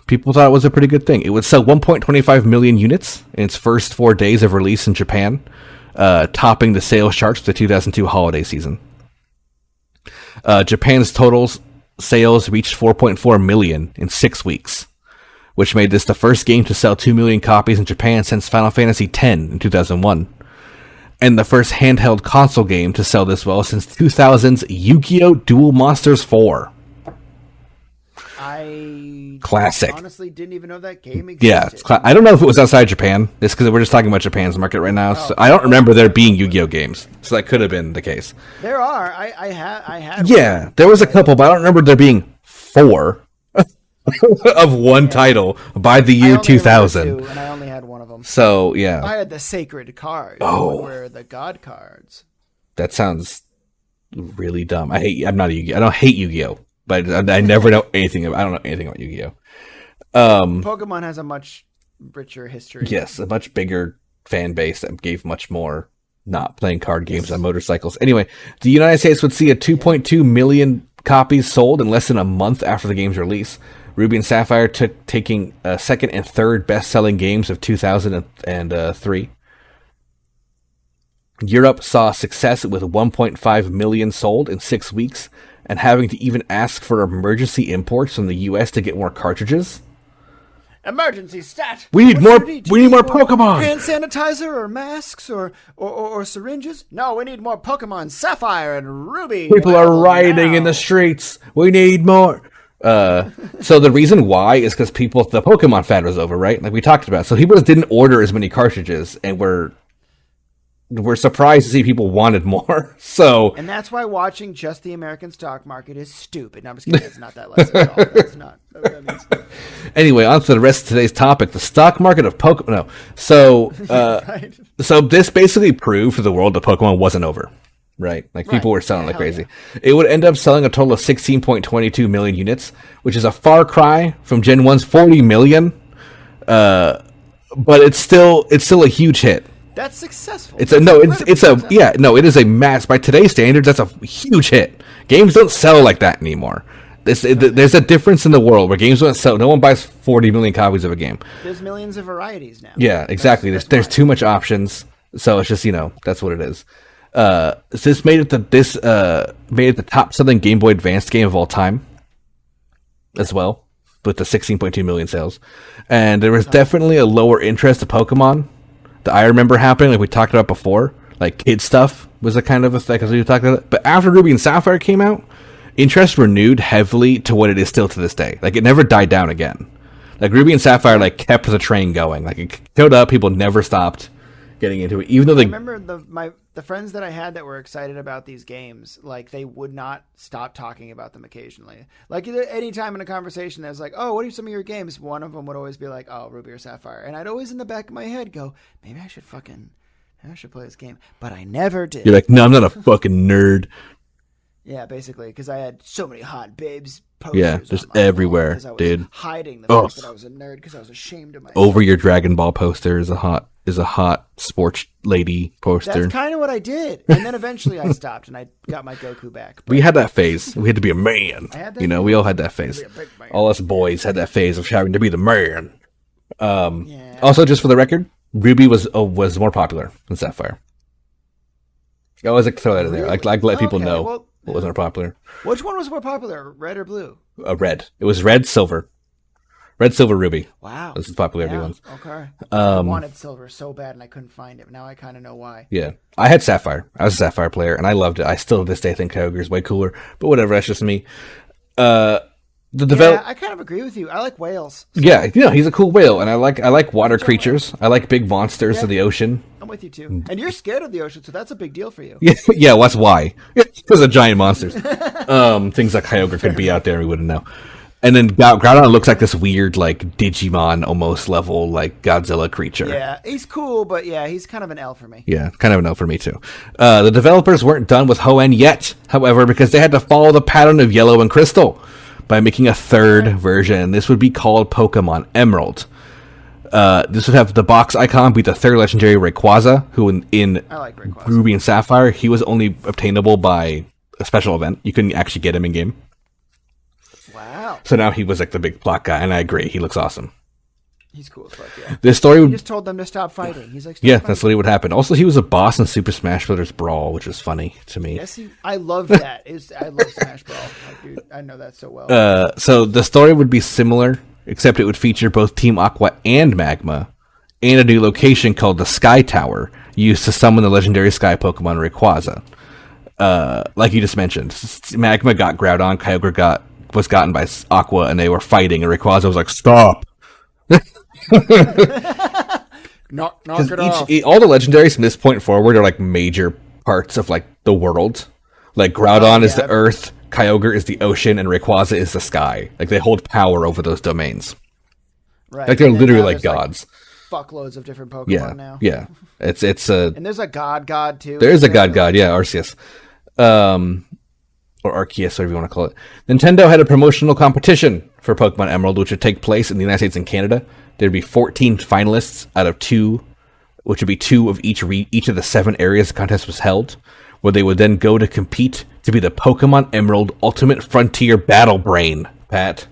people thought it was a pretty good thing. It would sell 1.25 million units in its first 4 days of release in Japan, topping the sales charts for the 2002 holiday season. Japan's total sales reached 4.4 million in 6 weeks, which made this the first game to sell 2 million copies in Japan since Final Fantasy X in 2001. And the first handheld console game to sell this well since 2000's Yu-Gi-Oh! Duel Monsters 4. I Classic. Honestly, didn't even know that game existed. Yeah, I don't know if it was outside Japan. It's because we're just talking about Japan's market right now. So I don't remember there being Yu-Gi-Oh games, so that could have been the case. There are. I had. Yeah, there was a couple, but I don't remember there being 4 of one title by the year 2000. And I only had one of them. So yeah, I had the sacred cards. Oh. Were the god cards. that sounds really dumb. I'm not a Yu-Gi-Oh. I don't hate Yu-Gi-Oh, but I never know anything. I don't know anything about Yu-Gi-Oh. Pokemon has a much richer history. Yes, a much bigger fan base that gave much more not playing card games on motorcycles. Anyway, the United States would see a 2.2 million copies sold in less than a month after the game's release. Ruby and Sapphire taking second and third best-selling games of 2003. Europe saw success with 1.5 million sold in 6 weeks, and having to even ask for emergency imports from the US to get more cartridges. Emergency stat. We need more. We We need more Pokemon. Hand sanitizer or masks or syringes? No, we need more Pokemon Sapphire and Ruby. People are available rioting in now. the streets. We need more. So the reason why is because the Pokemon fad was over, right? Like we talked about. So people just didn't order as many cartridges, and we're surprised to see people wanted more. So And that's why watching just the American stock market is stupid. No, I'm just kidding. It's not that lesson at all. That's not. That means, anyway, on to the rest of today's topic: the stock market of Pokemon. No, so right? so this basically proved to the world that Pokemon wasn't over, right? Like people Right. were selling like Hell crazy. It would end up selling a total of 16.22 million units, which is a far cry from Gen 1's 40 million. But it's still a huge hit. That's successful. It is a mass by today's standards. That's a huge hit. Games don't sell like that anymore. There's a difference in the world where games don't sell. No one buys 40 million copies of a game. There's millions of varieties now. Yeah, exactly. That's There's why. too much options, so it's just that's what it is. This made it the top selling Game Boy Advance game of all time, as well, with the 16.2 million sales. And there was definitely a lower interest to Pokemon that I remember happening, like we talked about before. Like kid stuff was a kind of a thing, because we talked about it. But after Ruby and Sapphire came out, interest renewed heavily to what it is still to this day. Like it never died down again. Like Ruby and Sapphire kept the train going. Like it showed up, people never stopped getting into it, even though I remember the friends that I had that were excited about these games, like they would not stop talking about them occasionally. Like any time in a conversation, there's like, "Oh, what are some of your games?" One of them would always be like, "Oh, Ruby or Sapphire," and I'd always in the back of my head go, "Maybe I should play this game," but I never did. You're like, no, I'm not a fucking nerd. Yeah, basically, because I had so many hot babes posters. Yeah, on just my wall, everywhere, 'cause I was dude. hiding the fact that I was a nerd because I was ashamed of myself. Over your Dragon Ball poster is a hot sports lady poster. That's kind of what I did, and then eventually I stopped and I got my Goku back. We had that phase. We had to be a man. I had that You know, we all had that phase. be a big man. All us boys had that phase of having to be the man. Yeah. Also, just for the record, Ruby was more popular than Sapphire. I always like to throw that in there. Like let people Okay, know well, what was more popular. Which one was more popular, red or blue? Red. It was red, silver. Red, silver, ruby. Wow. Those are the popularity Yeah, ones. okay. I wanted silver so bad and I couldn't find it. Now I kind of know why. Yeah. I had Sapphire. I was a Sapphire player, and I loved it. I still, to this day, think Kyogre is way cooler. But whatever, that's just me. Yeah, I kind of agree with you. I like whales. Yeah, he's a cool whale, and I like water creatures. I like big monsters of the ocean. I'm with you too. And you're scared of the ocean, so that's a big deal for you. Yeah, well, that's why. Because of giant monsters. Things like Kyogre could be out there, we wouldn't know. And then Groudon looks like this weird, like, Digimon almost level, like, Godzilla creature. Yeah, he's cool, but yeah, he's kind of an L for me. Yeah, kind of a no for me, too. The developers weren't done with Hoenn yet, however, because they had to follow the pattern of Yellow and Crystal by making a third version. This would be called Pokemon Emerald. This would have the box icon be the third legendary Rayquaza, who in I like Rayquaza. Ruby and Sapphire, he was only obtainable by a special event. You couldn't actually get him in game. Wow. So now he was like the big plot guy, and I agree, he looks awesome. He's cool as fuck, yeah. This story He would, just told them to stop fighting. He's like, stop yeah, fighting. that's literally what happened. Also, he was a boss in Super Smash Bros. Brawl, which is funny to me. Yes, I love that. I love Smash Brawl. Like, dude, I know that so well. So the story would be similar, except it would feature both Team Aqua and Magma, and a new location called the Sky Tower, used to summon the legendary Sky Pokemon Rayquaza. Like you just mentioned, Magma got Groudon, Kyogre got was gotten by Aqua, and they were fighting, and Rayquaza was like, "Stop!" Knock it off. All the legendaries from this point forward are like major parts of like the world. Like Groudon is the earth, Kyogre is the ocean, and Rayquaza is the sky. Like they hold power over those domains. Right. Like they're literally like gods. Fuckloads of different Pokemon now. Yeah. It's a and there's a god too. There is a god, yeah, Arceus. Or Arceus, whatever you want to call it. Nintendo had a promotional competition for Pokemon Emerald, which would take place in the United States and Canada. There'd be 14 finalists out of 2, which would be 2 of each of the 7 areas the contest was held, where they would then go to compete to be the Pokemon Emerald Ultimate Frontier Battle Brain, Pat.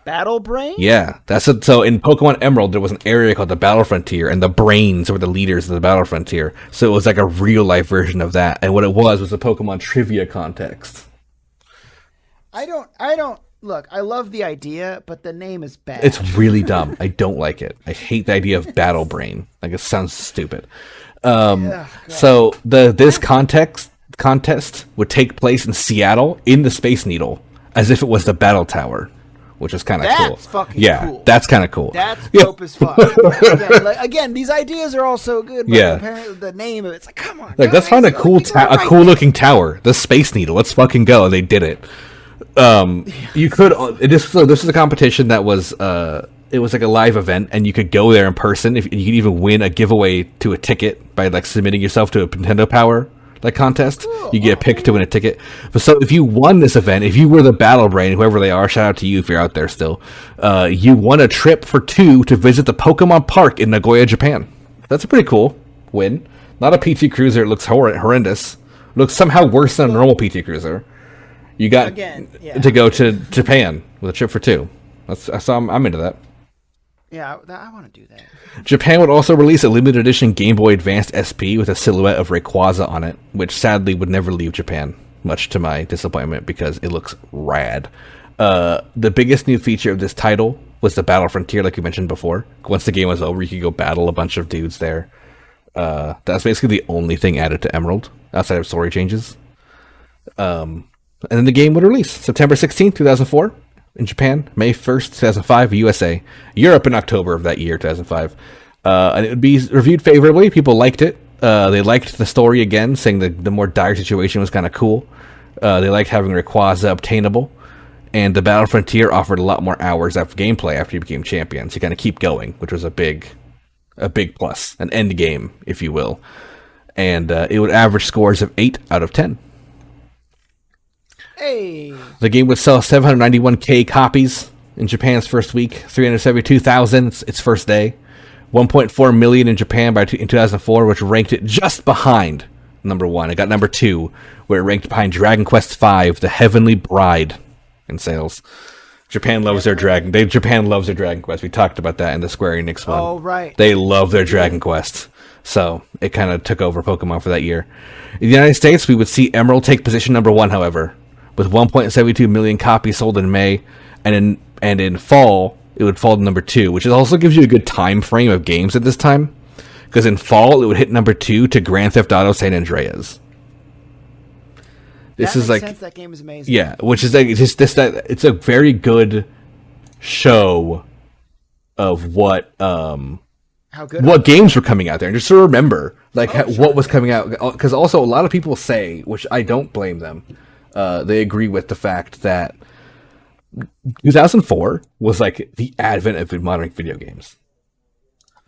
Battle Brain? Yeah, so in Pokemon Emerald there was an area called the Battle Frontier, and the Brains were the leaders of the Battle Frontier. So it was like a real life version of that, and what it was a Pokemon trivia contest. I don't look. I love the idea, but the name is bad. It's really dumb. I don't like it. I hate the idea of Battle Brain. Like it sounds stupid. So this contest would take place in Seattle in the Space Needle, as if it was the Battle Tower, which is kind of cool. That's fucking cool. That's kind of cool. That's dope as fuck. Again, these ideas are all so good, but apparently the name of it's like, come on. Like, let's find a cool looking tower. The Space Needle. Let's fucking go. And they did it. You could. This is a competition that was. It was like a live event, and you could go there in person. You could even win a giveaway to a ticket by like submitting yourself to a Nintendo Power like contest. You get a pick to win a ticket. But so if you won this event, if you were the Battle Brain, whoever they are, shout out to you if you're out there still. You won a trip for 2 to visit the Pokemon Park in Nagoya, Japan. That's a pretty cool win. Not a PT Cruiser. It looks horrendous. It looks somehow worse than a normal PT Cruiser. You got to go to Japan with a trip for 2. I'm into that. Yeah, I want to do that. Japan would also release a limited edition Game Boy Advanced SP with a silhouette of Rayquaza on it, which sadly would never leave Japan, much to my disappointment because it looks rad. The biggest new feature of this title was the Battle Frontier, like you mentioned before. Once the game was over, you could go battle a bunch of dudes there. That's basically the only thing added to Emerald, outside of story changes. And then the game would release September 16th, 2004. In Japan, May 1st, 2005, USA, Europe in October of that year, 2005. And it would be reviewed favorably. People liked it. They liked the story again, saying the more dire situation was kind of cool. They liked having Rayquaza obtainable. And the Battle Frontier offered a lot more hours of gameplay after you became champion. So you kind of keep going, which was a big plus, an end game, if you will. And it would average scores of 8 out of 10. Hey. The game would sell 791,000 copies in Japan's first week, 372,000 its first day, 1.4 million in Japan in 2004, which ranked it just behind number 1. It got number 2, where it ranked behind Dragon Quest V, The Heavenly Bride, in sales. Japan loves their Dragon. Japan loves their Dragon Quest. We talked about that in the Square Enix one. Oh, right. They love their Dragon Quest. So it kind of took over Pokemon for that year. In the United States, we would see Emerald take position number 1, however, with 1.72 million copies sold in May, and in fall it would fall to number 2, which also gives you a good time frame of games at this time, because in fall it would hit number 2 to Grand Theft Auto San Andreas. This is like sense. That game is amazing. Yeah, which is like it's a very good show of what games were coming out there, and just to remember what was coming out, because also a lot of people say, which I don't blame them. They agree with the fact that 2004 was like the advent of modern video games.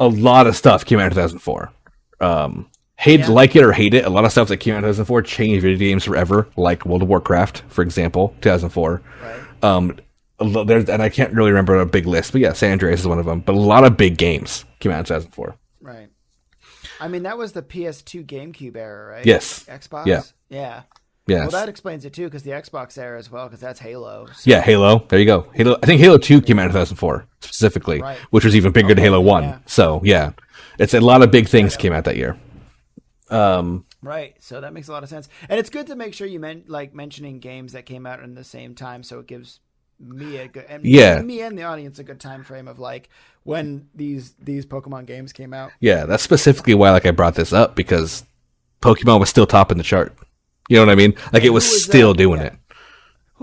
A lot of stuff came out in 2004. Like it or hate it, a lot of stuff that came out in 2004 changed video games forever, like World of Warcraft, for example, 2004. Right. And I can't really remember a big list, but yeah, San Andreas is one of them. But a lot of big games came out in 2004. Right. I mean, that was the PS2 GameCube era, right? Yes. Xbox? Yeah. Yes. Well, that explains it too, because the Xbox era as well, because that's Halo. So. Yeah, Halo. There you go. Halo. I think Halo 2 came out in 2004 specifically, right, which was even bigger than Halo 1. Yeah. So yeah, it's a lot of big things came out that year. Right. So that makes a lot of sense, and it's good to make sure you mentioning games that came out in the same time, so it gives me a good me and the audience a good time frame of like when these Pokemon games came out. Yeah, that's specifically why I brought this up, because Pokemon was still topping the chart. You know what I mean? Like, it was still doing it.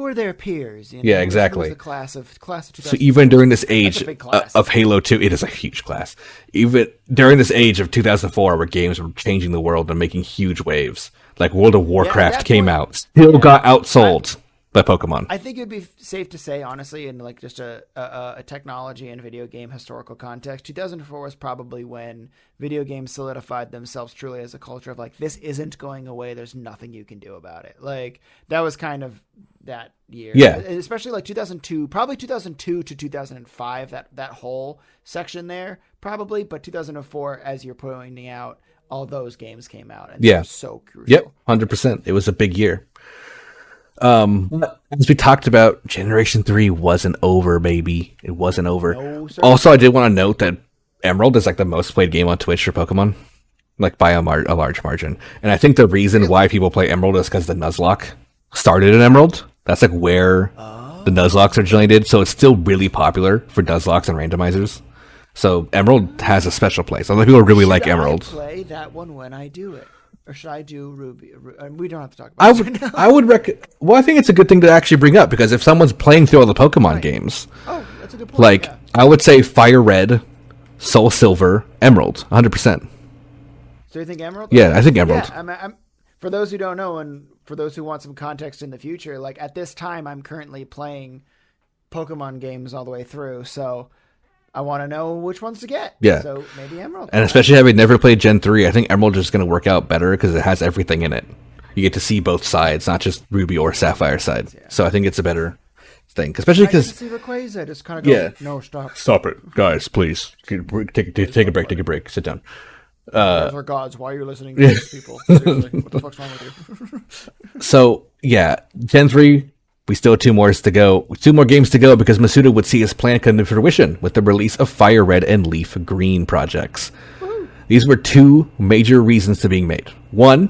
who are their peers? You know? Yeah, Who exactly. was the class of 2000? So even during this age big class. of Halo 2, it is a huge class. Even during this age of 2004, where games were changing the world and making huge waves, like World of Warcraft that came point- out, still got outsold by Pokemon. I think it'd be safe to say, honestly, in like just a technology and video game historical context, 2004 was probably when video games solidified themselves truly as a culture of like, this isn't going away. There's nothing you can do about it. Like that was kind of that year. Yeah. Especially like 2002, probably 2002 to 2005, that whole section there probably. But 2004, as you're pointing out, all those games came out. And Yeah. they were so crucial. Yep, 100%. It was a big year. As we talked about, Generation 3 wasn't over, baby. It wasn't over. No, sir. Also, I did want to note that Emerald is like the most played game on Twitch for Pokemon, like by a large margin. And I think the reason why people play Emerald is because the Nuzlocke started in Emerald. That's like where the Nuzlocke originally did. So it's still really popular for Nuzlocks and randomizers. So Emerald has a special place. A lot of people really like Emerald. I play that one when I do it. Or should I do Ruby? We don't have to talk about this right now. I would well, I think it's a good thing to actually bring up because if someone's playing through all the Pokemon games, Oh, that's a good point. like yeah. I would say Fire Red, Soul Silver, Emerald, 100%. So you think Emerald? Yeah, I think Emerald. Yeah, I'm, for those who don't know, and for those who want some context in the future, like at this time, I'm currently playing Pokemon games all the way through, so I want to know which ones to get. Yeah. So maybe Emerald. And especially having never played Gen 3, I think Emerald is going to work out better because it has everything in it. You get to see both sides, not just Ruby or Sapphire side. Yeah. So I think it's a better thing, especially because see Rayquaza just kind of go, yeah. No, stop, it, guys, please take a break, sit down. Those are gods. Why are you listening to these people? Seriously, what the fuck's wrong with you? So yeah, Gen 3. We still have 2 more games to go because Masuda would see his plan come to fruition with the release of Fire Red and Leaf Green projects. Woo. These were 2 major reasons to being made. 1,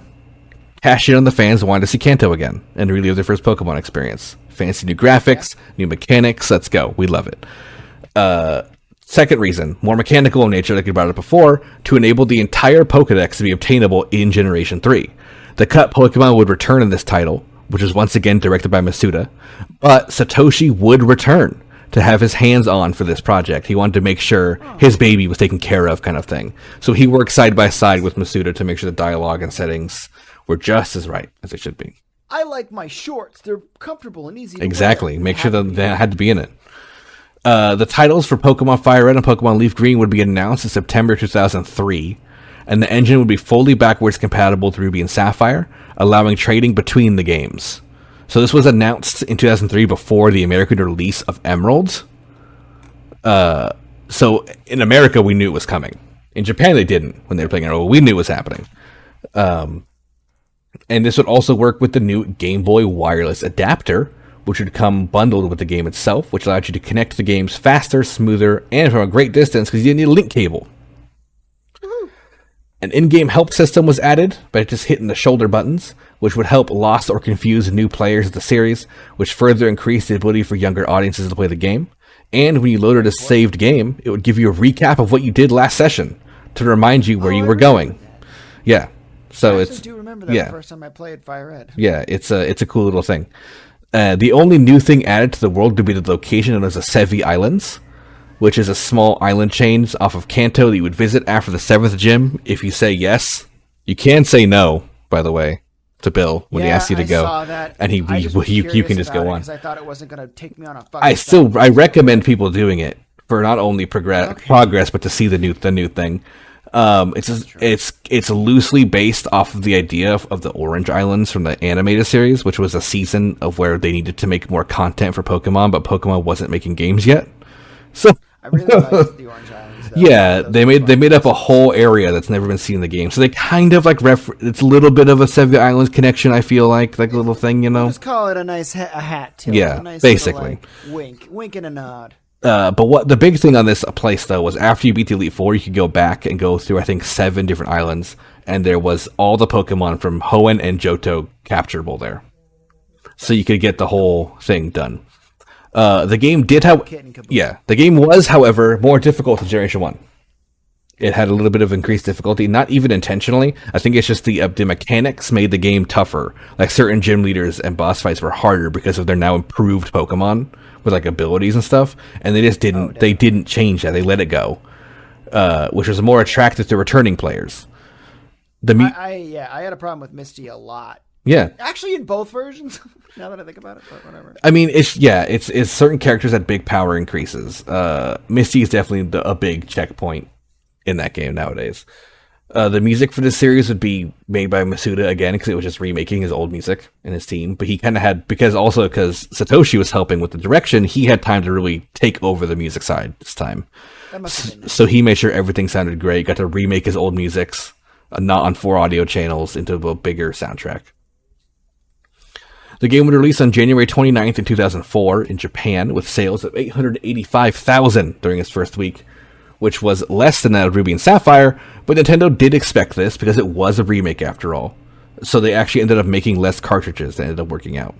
cash in on the fans who wanted to see Kanto again and relive their first Pokemon experience. Fancy new graphics, new mechanics, let's go. We love it. Second reason, more mechanical in nature like we brought up before, to enable the entire Pokedex to be obtainable in Generation 3. The cut Pokemon would return in this title, which is once again directed by Masuda, but Satoshi would return to have his hands on for this project. He wanted to make sure his baby was taken care of, kind of thing. So he worked side by side with Masuda to make sure the dialogue and settings were just as right as they should be. I like my shorts. They're comfortable and easy to Exactly. wear. Make sure that they had to be in it. The titles for Pokemon Fire Red and Pokemon Leaf Green would be announced in September 2003, and the engine would be fully backwards compatible with Ruby and Sapphire, allowing trading between the games. So this was announced in 2003 before the American release of Emerald. So in America, we knew it was coming. In Japan, they didn't when they were playing Emerald. We knew it was happening. And this would also work with the new Game Boy wireless adapter, which would come bundled with the game itself, which allowed you to connect the games faster, smoother, and from a great distance because you didn't need a link cable. An in-game help system was added by just hitting the shoulder buttons, which would help lost or confused new players of the series, which further increased the ability for younger audiences to play the game. And when you loaded a saved game, it would give you a recap of what you did last session to remind you where you were going. Yeah. So I it's do remember that the first time I played Fire Red. Yeah, it's a cool little thing. The only new thing added to the world would be the location known as the Sevi Islands, which is a small island chain off of Kanto that you would visit after the 7th gym if you say yes. You can say no, by the way, to Bill when he asks you to go. Saw that. And you can just go on. Because I thought it wasn't going to take me on a fucking I recommend people doing it for not only progress, but to see the new thing. It's loosely based off of the idea of the Orange Islands from the animated series, which was a season of where they needed to make more content for Pokemon, but Pokemon wasn't making games yet. So I really liked the Orange Islands. Though. Yeah, they made up a whole area that's never been seen in the game. So they kind of like it's a little bit of a Sevi Islands connection. I feel like a little thing, you know. Just call it a nice hat tilt. Yeah, a nice basically. Little, wink and a nod. But what the big thing on this place though was after you beat the Elite Four, you could go back and go through I think 7 different islands, and there was all the Pokemon from Hoenn and Johto capturable there, so you could get the whole thing done. The game did the game was, however, more difficult than Generation 1. it had a little bit of increased difficulty, not even intentionally. I think it's just the mechanics made the game tougher. Like certain gym leaders and boss fights were harder because of their now improved Pokemon with like abilities and stuff, and they just didn't they change that. They let it go, which was more attractive to returning players. I had a problem with Misty a lot. Yeah, actually, in both versions. Now that I think about it, but whatever. I mean, it's certain characters had big power increases. Misty is definitely a big checkpoint in that game nowadays. The music for this series would be made by Masuda again, because it was just remaking his old music and his team. But he kind of had, because Satoshi was helping with the direction, he had time to really take over the music side this time. That must have been nice. So he made sure everything sounded great. Got to remake his old musics, not on 4 audio channels, into a bigger soundtrack. The game would release on January 29th in 2004 in Japan, with sales of 885,000 during its first week, which was less than that of Ruby and Sapphire, but Nintendo did expect this because it was a remake after all. So they actually ended up making less cartridges that ended up working out.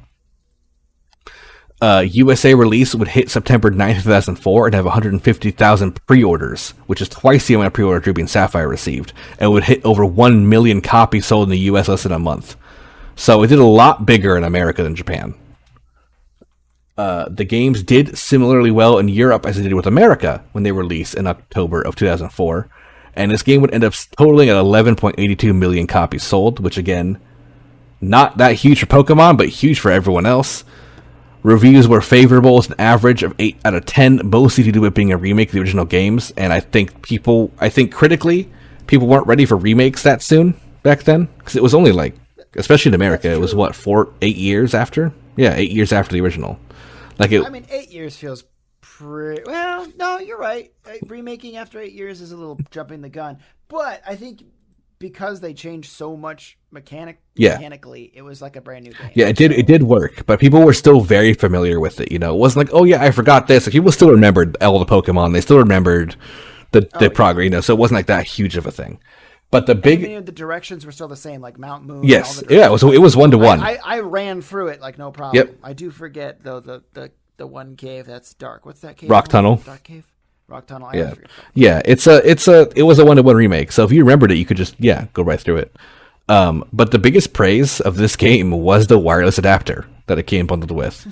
USA release would hit September 9th, 2004 and have 150,000 pre-orders, which is twice the amount of pre-orders Ruby and Sapphire received, and would hit over 1 million copies sold in the US less than a month. So it did a lot bigger in America than Japan. The games did similarly well in Europe as they did with America when they released in October of 2004. And this game would end up totaling at 11.82 million copies sold, which again, not that huge for Pokemon, but huge for everyone else. Reviews were favorable with an average of 8 out of 10, mostly due to it being a remake of the original games. And I think critically, people weren't ready for remakes that soon back then. Because it was only like, especially in America, it was 8 years after? Yeah, 8 years after the original. I mean, 8 years feels pretty... Well, no, you're right. Remaking after 8 years is a little jumping the gun. But I think because they changed so much mechanically, it was like a brand new game. Yeah, it did work, but people were still very familiar with it. You know, it wasn't like, oh yeah, I forgot this. Like, people still remembered all the Pokemon. They still remembered the progress. You know, so it wasn't like that huge of a thing. But the the directions were still the same, like Mount Moon. Yes, yeah, it was 1-to-1. I ran through it like no problem. Yep. I do forget though the one cave that's dark. What's that cave? Rock Tunnel. Dark cave. Rock Tunnel. Yeah. It was a 1-to-1 remake. So if you remembered it, you could just go right through it. But the biggest praise of this game was the wireless adapter that it came bundled with.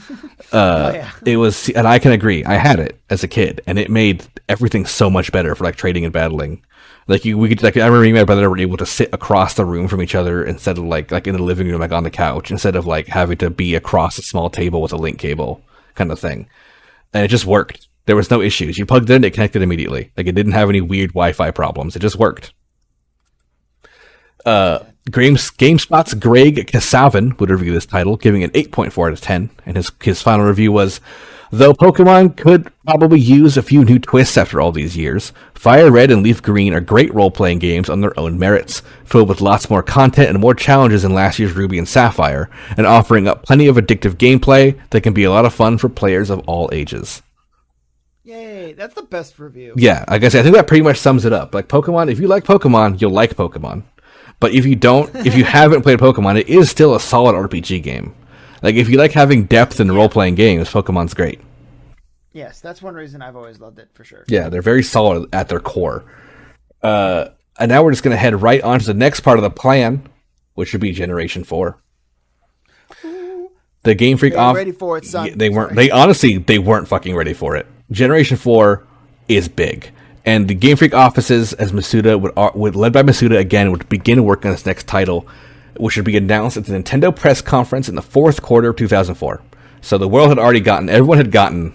It was, and I can agree. I had it as a kid, and it made everything so much better for like trading and battling. I remember me and my brother were able to sit across the room from each other instead of like in the living room, like on the couch, instead of like having to be across a small table with a link cable kind of thing. And it just worked. There was no issues. You plugged it in, it connected immediately. Like, it didn't have any weird Wi-Fi problems. It just worked. GameSpot's Greg Kasavin would review this title, giving it 8.4 out of 10, and his final review was, though Pokemon could probably use a few new twists after all these years, Fire Red and Leaf Green are great role-playing games on their own merits, filled with lots more content and more challenges than last year's Ruby and Sapphire, and offering up plenty of addictive gameplay that can be a lot of fun for players of all ages. Yay, that's the best review. Yeah, like I said, I think that pretty much sums it up. Like, Pokemon, if you like Pokemon, you'll like Pokemon. But if you don't, if you haven't played Pokemon, it is still a solid RPG game. Like, if you like having depth in role-playing games, Pokemon's great. Yes, that's one reason I've always loved it, for sure. Yeah, they're very solid at their core. And now we're just going to head right on to the next part of the plan, which would be Generation 4. The Game Freak ready for it, son. They weren't. They honestly, they weren't fucking ready for it. Generation 4 is big. And the Game Freak offices, as Masuda would led by Masuda again, would begin work on this next title, which would be announced at the Nintendo press conference in the fourth quarter of 2004. So the world had already everyone had gotten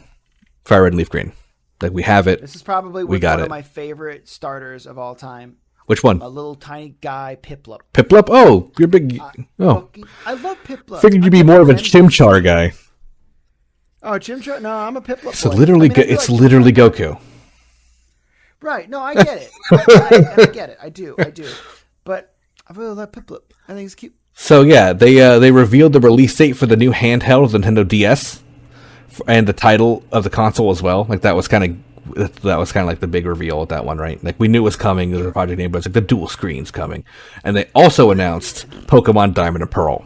Fire Red and Leaf Green. Like, we have it. This is probably one of my favorite starters of all time. Which one? A little tiny guy, Piplup. Piplup? Oh, you're big. I love Piplup. Figured you'd be more of a Chimchar guy. Oh, Chimchar? No, I'm a Piplup. So literally, it's literally Goku. Right. No, I get it. I get it. I do. But I really like Piplup. I think it's cute. So yeah, they revealed the release date for the new handheld Nintendo DS, and the title of the console as well. Like, that was kind of like the big reveal with that one, right? Like, we knew it was coming. There was a project name, but it's like the dual screen's coming. And they also announced Pokemon Diamond and Pearl.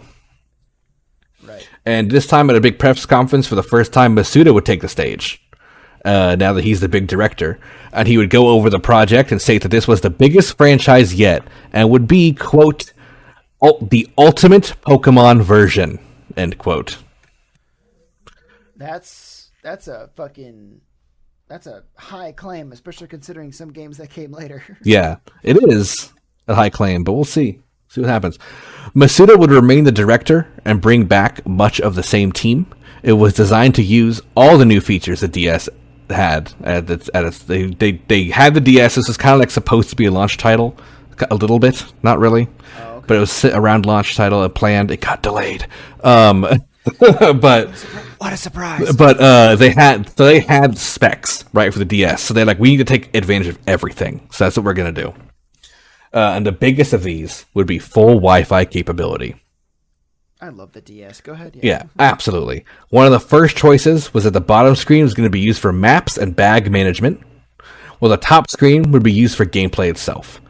Right. And this time at a big press conference, for the first time, Masuda would take the stage. now that he's the big director. And he would go over the project and state that this was the biggest franchise yet and would be, quote, the ultimate Pokemon version, end quote. That's a high claim, especially considering some games that came later. Yeah, it is a high claim, but we'll see. See what happens. Masuda would remain the director and bring back much of the same team. It was designed to use all the new features the DS had. They had the DS. This was kind of like supposed to be a launch title, a little bit, not really, but it was around launch title. It planned. It got delayed. But what a surprise! But they had specs right for the DS, so they're like, we need to take advantage of everything. So that's what we're gonna do. And the biggest of these would be full Wi-Fi capability. I love the DS. Go ahead. Yeah, absolutely. One of the first choices was that the bottom screen was going to be used for maps and bag management, while the top screen would be used for gameplay itself.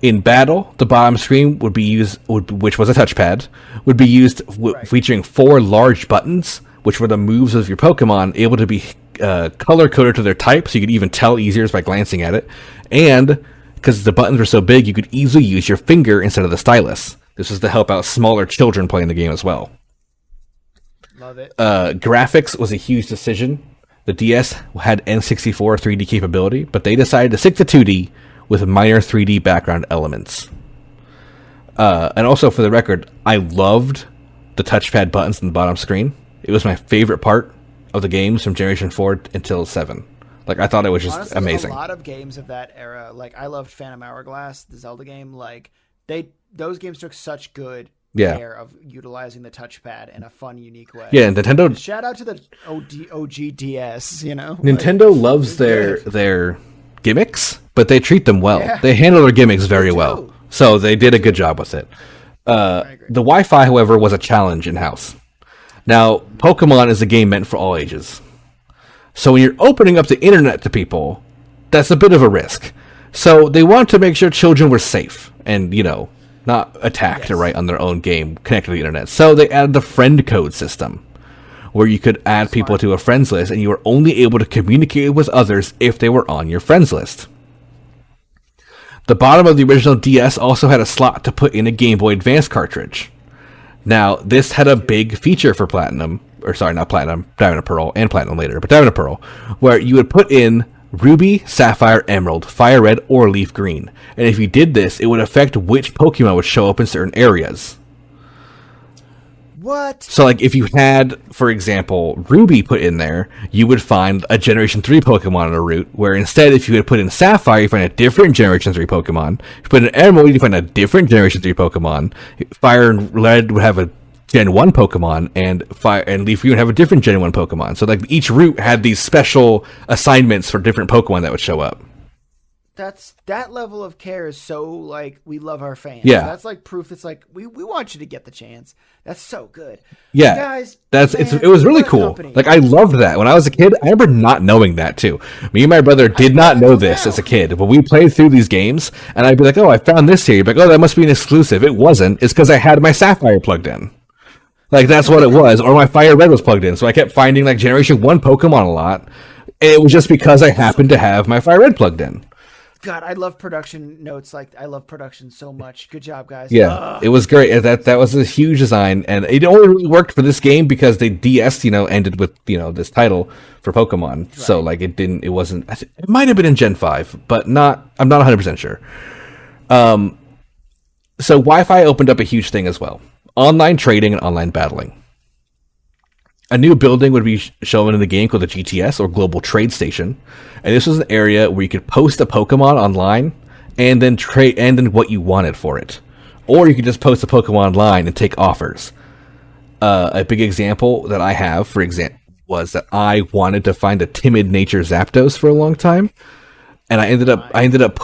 In battle, the bottom screen would be used, which was a touchpad, would be used featuring 4 large buttons, which were the moves of your Pokemon, able to be color-coded to their type, so you could even tell easier by glancing at it. And because the buttons were so big, you could easily use your finger instead of the stylus. This was to help out smaller children playing the game as well. Love it. Graphics was a huge decision. The DS had N64 3D capability, but they decided to stick to 2D with minor 3D background elements. And also, for the record, I loved the touchpad buttons on the bottom screen. It was my favorite part of the games from Generation 4 until 7. Like, I thought it was just honestly, amazing. A lot of games of that era, like, I loved Phantom Hourglass, the Zelda game. Like, those games took such good care of utilizing the touchpad in a fun, unique way. Yeah, and Nintendo. Shout out to the OG DS. You know, Nintendo loves their gimmicks, but they treat them well. Yeah. They handle their gimmicks very well, so they did a good job with it. The Wi-Fi, however, was a challenge in-house. Now, Pokemon is a game meant for all ages, so when you're opening up the internet to people, that's a bit of a risk. So they wanted to make sure children were safe and, not attacked on their own game connected to the internet. So they added the friend code system, where you could add people to a friends list, and you were only able to communicate with others if they were on your friends list. The bottom of the original DS also had a slot to put in a Game Boy Advance cartridge. Now, this had a big feature for Diamond and Pearl, and Platinum later, but Diamond and Pearl, where you would put in Ruby, Sapphire, Emerald, Fire Red, or Leaf Green. And if you did this, it would affect which Pokemon would show up in certain areas. What? So, like, if you had, for example, Ruby put in there, you would find a Generation 3 Pokemon on a route, where instead, if you had put in Sapphire, you find a different Generation 3 Pokemon. If you put in Emerald, you find a different Generation 3 Pokemon. Fire and Red would have a Gen 1 Pokemon, and Fire and Leaf Green would have a different Gen 1 Pokemon. So, like, each route had these special assignments for different Pokemon that would show up. That level of care is so, like, we love our fans. Yeah. That's like proof. It's like, we want you to get the chance. That's so good. Yeah. Guys, it was really cool. Like, I loved that. When I was a kid, I remember not knowing that too. Me and my brother did not know this as a kid, but we played through these games, and I'd be like, oh, I found this here. You'd be like, oh, that must be an exclusive. It wasn't. It's because I had my Sapphire plugged in. Like, that's what it was. Or my Fire Red was plugged in. So I kept finding, like, Generation 1 Pokemon a lot. And it was just because I happened to have my Fire Red plugged in. God, I love production notes. Like, I love production so much. Good job, guys. Yeah, It was great. That was a huge design. And it only really worked for this game because the DS, ended with, this title for Pokemon. Right. So, like, it wasn't, it might have been in Gen 5, but I'm not 100% sure. So Wi-Fi opened up a huge thing as well. Online trading and online battling. A new building would be shown in the game called the GTS, or Global Trade Station, and this was an area where you could post a Pokemon online and then trade, and then what you wanted for it, or you could just post a Pokemon online and take offers. A big example that I have, for example, was that I wanted to find a timid nature Zapdos for a long time, and I ended up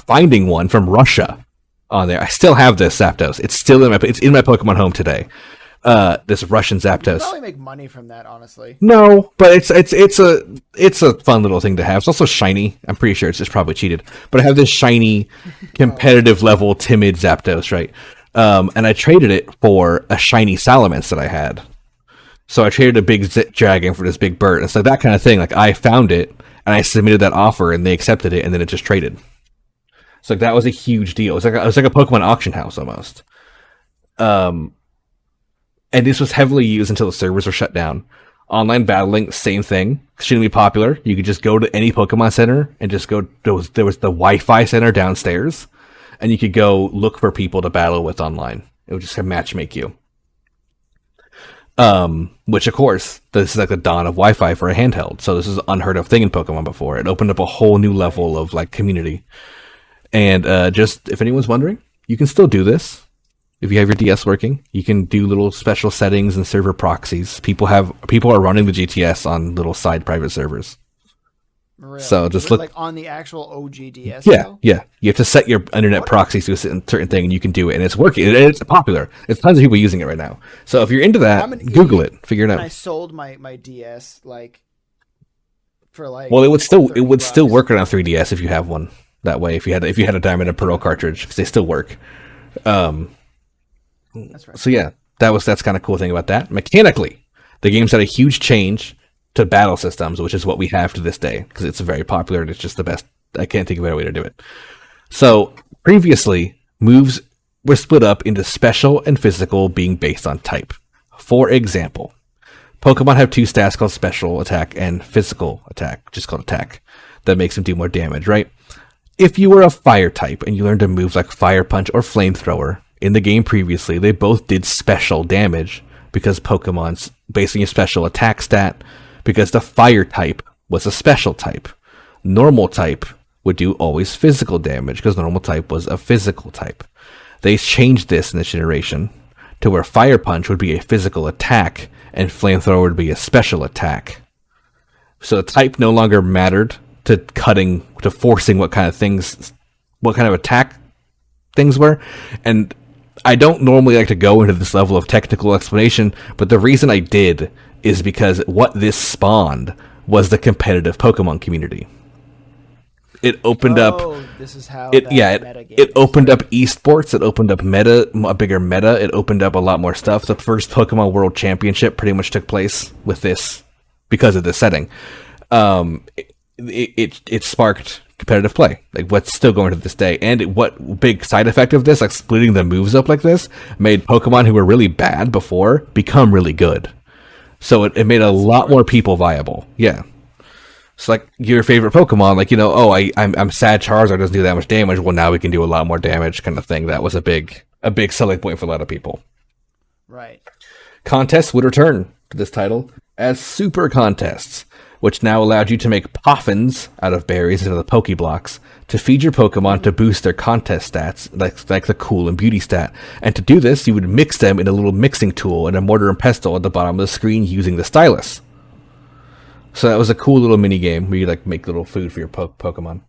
finding one from Russia on there. I still have this Zapdos. It's still in my Pokemon home today. This Russian Zapdos. You probably make money from that, honestly. No, but it's a fun little thing to have. It's also shiny. I'm pretty sure it's just probably cheated. But I have this shiny, competitive level timid Zapdos, right? And I traded it for a shiny Salamence that I had. So I traded a big dragon for this big bird. It's like that kind of thing. Like I found it and I submitted that offer and they accepted it and then it just traded. So like that was a huge deal. It was like a Pokemon auction house almost. And this was heavily used until the servers were shut down. Online battling, same thing. Extremely popular. You could just go to any Pokemon Center and just go. There was the Wi-Fi center downstairs, and you could go look for people to battle with online. It would just matchmake you. Which of course, this is like the dawn of Wi-Fi for a handheld. So this is an unheard of thing in Pokemon before. It opened up a whole new level of like community. And just if anyone's wondering, you can still do this. If you have your DS working, you can do little special settings and server proxies. People are running the GTS on little side private servers. Really? So just look like on the actual OG DS. Yeah. You have to set your internet proxies to a certain thing, and you can do it, and it's working. It's popular. It's tons of people using it right now. So if you're into that, Google it, figure it out. I sold my DS for Well, it would still work around 3DS if you have one. That way, if you had a Diamond and Pearl cartridge, because they still work. That's right. So yeah, that's kind of cool thing about that. Mechanically, the game's had a huge change to battle systems, which is what we have to this day, because it's very popular and it's just the best. I can't think of a better way to do it. So previously, moves were split up into special and physical, being based on type. For example, Pokemon have two stats called special attack and physical attack, just called attack, that makes them do more damage, right? If you were a fire type and you learned a move like Fire Punch or Flamethrower, in the game previously, they both did special damage because Pokemon's basing a special attack stat, because the fire type was a special type. Normal type would do always physical damage because normal type was a physical type. They changed this in this generation to where Fire Punch would be a physical attack and Flamethrower would be a special attack. So the type no longer mattered to forcing what kind of attack things were. And I don't normally like to go into this level of technical explanation, but the reason I did is because what this spawned was the competitive Pokemon community. It opened up. This is how. It opened up esports. It opened up a bigger meta. It opened up a lot more stuff. The first Pokemon World Championship pretty much took place with this because of this setting. It sparked competitive play, like what's still going to this day. And what big side effect of this, like splitting the moves up like this, made Pokemon who were really bad before become really good. So it made a lot more people viable. Yeah. It's like your favorite Pokemon, like, I'm sad Charizard doesn't do that much damage. Well, now we can do a lot more damage, kind of thing. That was a big selling point for a lot of people. Right. Contests would return to this title as super contests, which now allowed you to make poffins out of berries into the Pokeblocks to feed your Pokemon to boost their contest stats, like the cool and beauty stat. And to do this, you would mix them in a little mixing tool and a mortar and pestle at the bottom of the screen using the stylus. So that was a cool little mini game where you make little food for your Pokemon.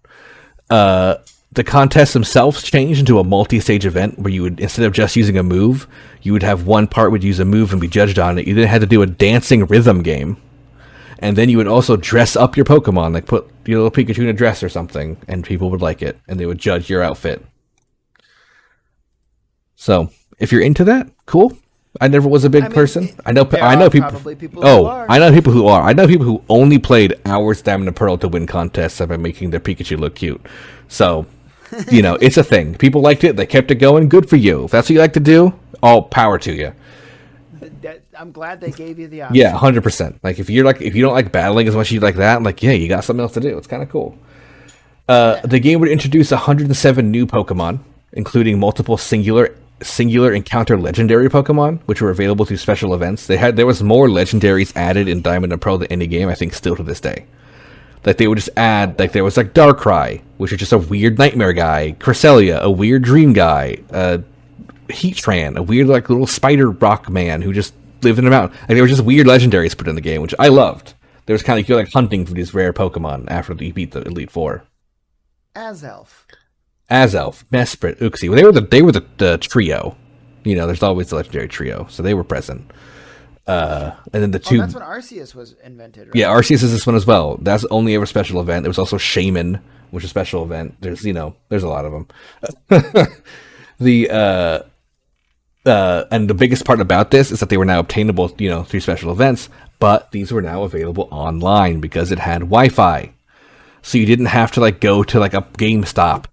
The contests themselves changed into a multi-stage event where you would, instead of just using a move, you would have one part would use a move and be judged on it. You then had to do a dancing rhythm game. And then you would also dress up your Pokemon, like put your little Pikachu in a dress or something, and people would like it, and they would judge your outfit. So, if you're into that, cool. I never was a big person. I know people. I know people who are. I know people who only played hours Diamond and Pearl to win contests by making their Pikachu look cute. So, it's a thing. People liked it. They kept it going. Good for you. If that's what you like to do, all power to you. I'm glad they gave you the option. Yeah, 100%. Like if you don't like battling as much as you like that, you got something else to do. It's kind of cool. The game would introduce 107 new Pokemon, including multiple singular encounter legendary Pokemon, which were available through special events. There was more legendaries added in Diamond and Pearl than any game, I think, still to this day. Like they would just add, there was Darkrai, which is just a weird nightmare guy, Cresselia, a weird dream guy, Heatran, a weird little spider rock man who just lived in a mountain. They were just weird legendaries put in the game, which I loved. There was kind of you're hunting for these rare Pokemon after you beat the Elite Four. Azelf, Mesprit, Uxie. Well, they were the trio. There's always the legendary trio, so they were present. And then the two. That's when Arceus was invented, right? Yeah, Arceus is this one as well. That's only ever special event. There was also Shaman, which is a special event. There's a lot of them. And the biggest part about this is that they were now obtainable, through special events, but these were now available online because it had Wi-Fi. So you didn't have to go to a GameStop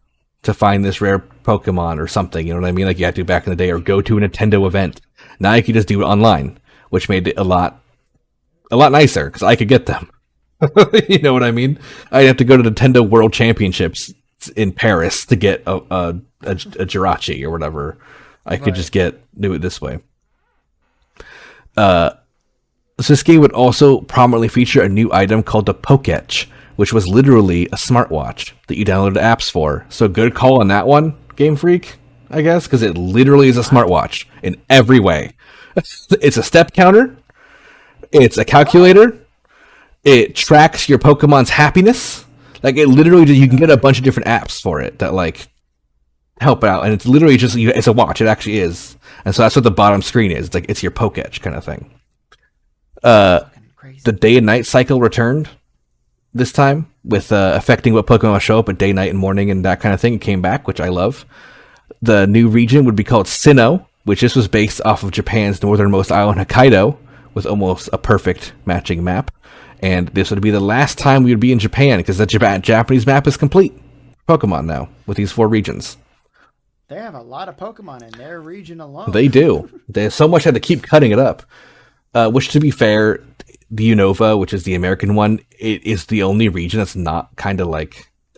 to find this rare Pokemon or something, you know what I mean? Like you had to back in the day, or go to a Nintendo event. Now you can just do it online, which made it a lot nicer because I could get them. You know what I mean? I'd have to go to Nintendo World Championships in Paris to get a Jirachi or whatever. I could just do it this way. So this game would also prominently feature a new item called the Poketch, which was literally a smartwatch that you downloaded apps for. So good call on that one, Game Freak, I guess, because it literally is a smartwatch in every way. It's a step counter. It's a calculator. It tracks your Pokemon's happiness. It literally, you can get a bunch of different apps for it that help out, and it's literally just it's a watch. It actually is, and so that's what the bottom screen is. It's your Poketch kind of thing. The day and night cycle returned this time with affecting what Pokemon show up at day, night, and morning, and that kind of thing. It came back, which I love. The new region would be called Sinnoh, which this was based off of Japan's northernmost island, Hokkaido, with almost a perfect matching map. And this would be the last time we would be in Japan because the Japanese map is complete. Pokemon now with these 4 regions. They have a lot of Pokemon in their region alone. They do. There's so much had to keep cutting it up. Which, to be fair, the Unova, which is the American one, it is the only region that's not kind of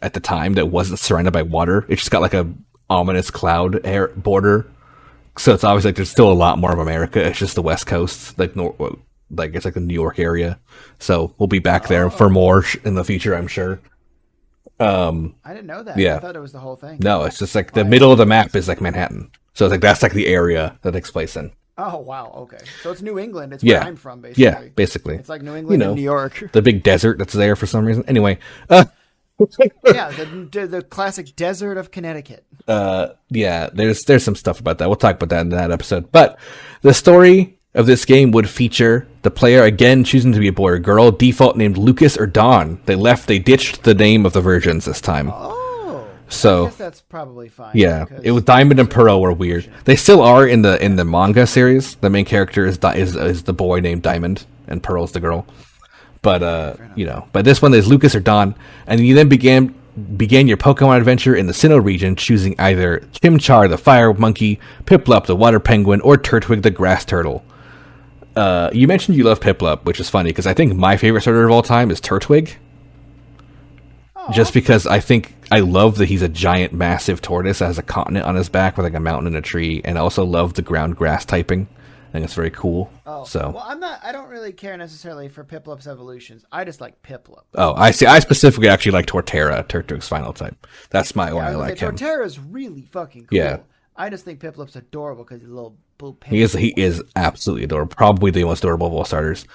at the time that wasn't surrounded by water. It just got a ominous cloud air border. So it's obviously there's still a lot more of America. It's just the West Coast, it's the New York area. So we'll be back there for more in the future, I'm sure. I didn't know that. Yeah. I thought it was the whole thing. No, it's just the middle of the map is Manhattan. So it's that's the area that takes place in. Oh, wow. Okay. So it's New England. It's where I'm from, basically. Yeah, basically. It's like New England and New York. The big desert that's there for some reason. Anyway. Yeah, the classic desert of Connecticut. Yeah, there's some stuff about that. We'll talk about that in that episode. But the story of this game would feature the player again choosing to be a boy or girl, default named Lucas or Dawn. They ditched the name of the versions this time. Oh, so I guess that's probably fine. Yeah, it was Diamond and Pearl were weird. They still are in the manga series. The main character is the boy named Diamond, and Pearl's the girl. But but this one is Lucas or Dawn, and you then began your Pokemon adventure in the Sinnoh region, choosing either Chimchar the fire monkey, Piplup the water penguin, or Turtwig the grass turtle. You mentioned you love Piplup, which is funny because I think my favorite starter of all time is Turtwig. Aww. Just because I love that he's a giant, massive tortoise that has a continent on his back with a mountain and a tree, and I also love the ground grass typing. I think it's very cool. Oh, so well, I don't really care necessarily for Piplup's evolutions. I just like Piplup. Oh, I see. I specifically actually like Torterra, Turtwig's final type. That's why I like him. Torterra's really fucking cool. Yeah. I just think Piplup's adorable because he's a little blue He is absolutely adorable. Probably the most adorable of all starters.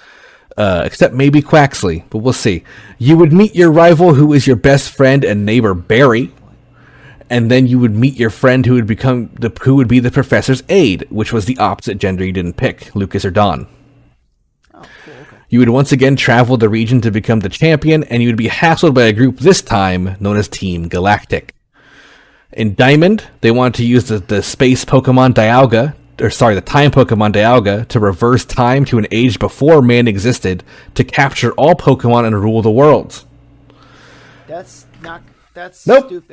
Except maybe Quaxley, but we'll see. You would meet your rival, who is your best friend and neighbor, Barry, and then you would meet your friend who would be the professor's aide, which was the opposite gender you didn't pick, Lucas or Dawn. Oh, cool. Okay. You would once again travel the region to become the champion, and you would be hassled by a group this time known as Team Galactic. In Diamond, they wanted to use the space Pokemon the time Pokemon Dialga to reverse time to an age before man existed to capture all Pokemon and rule the world. That's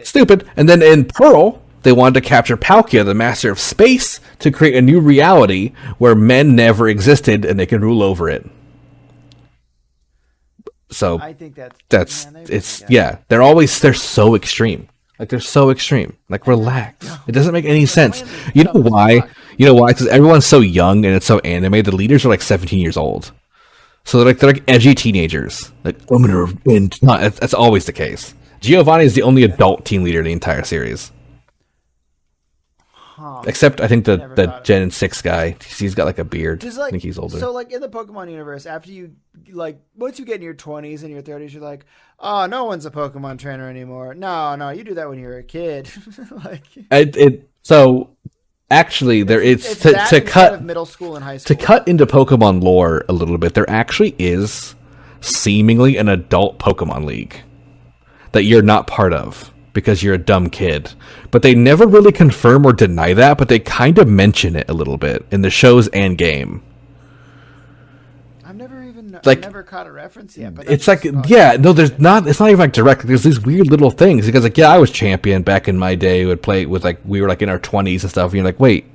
stupid. And then in Pearl, they wanted to capture Palkia, the master of space, to create a new reality where men never existed and they can rule over it. So I think they're so extreme. They're so extreme. Relax. It doesn't make any sense. You know why? Because everyone's so young and it's so anime. The leaders are 17 years old. So they're edgy teenagers. I'm gonna win. That's always the case. Giovanni is the only adult team leader in the entire series. Except I think the Gen 6 guy, he's got a beard. I think he's older. So in the Pokemon universe, after you once you get in your 20s and your 30s, you're like, oh, no one's a Pokemon trainer anymore. No, you do that when you're a kid. So actually to cut middle school and high school. To cut into Pokemon lore a little bit, there actually is seemingly an adult Pokemon league that you're not part of. because you're a dumb kid. But they never really confirm or deny that, but they kind of mention it a little bit in the shows and game. I've never caught a reference yet. But it's like, no, there's not. It's not even like direct. There's these weird little things because, like, I was champion back in my day. Would play with like we were like in our 20s and stuff. And you're like, wait,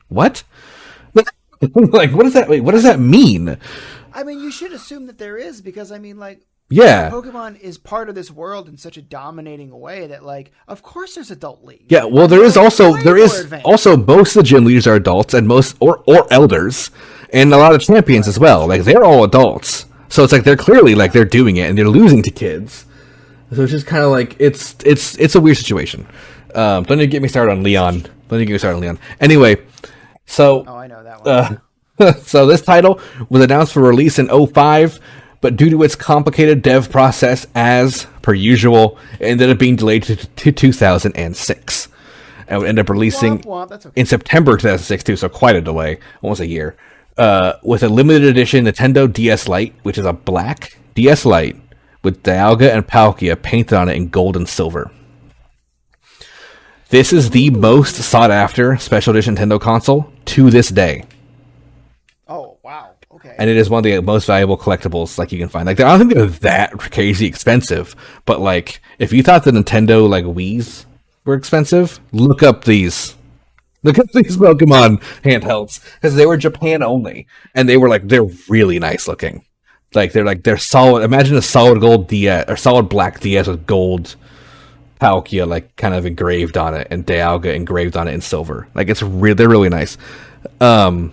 what? Like, what does that? Wait, what does that mean? I mean, you should assume that there is because yeah, Pokemon is part of this world in such a dominating way that, like, of course there's adult league. Yeah, well, there is also most of the gym leaders are adults and most or elders. And a lot of champions as well. Like, they're all adults. So it's like they're clearly like they're doing it and they're losing to kids. So it's just kind of like it's a weird situation. Don't even get me started on Leon. Anyway, so I know that one. So this title was announced for release in 2005, but due to its complicated dev process, as per usual, it ended up being delayed to 2006. And would end up releasing That's okay. in September 2006 too, so quite a delay, almost a year. With a limited edition Nintendo DS Lite, which is a black DS Lite with Dialga and Palkia painted on it in gold and silver. This is the most sought after special edition Nintendo console to this day. Oh, wow. Okay. And it is one of the most valuable collectibles like you can find. Like, I don't think they're that crazy expensive, but like if you thought the Nintendo like Wii's were expensive, look up these. Look at these Pokemon handhelds because they were Japan only, and they're really nice looking. They're solid. Imagine a solid gold DS or solid black DS with gold Palkia like kind of engraved on it, and Dialga engraved on it in silver. Like they're really nice. The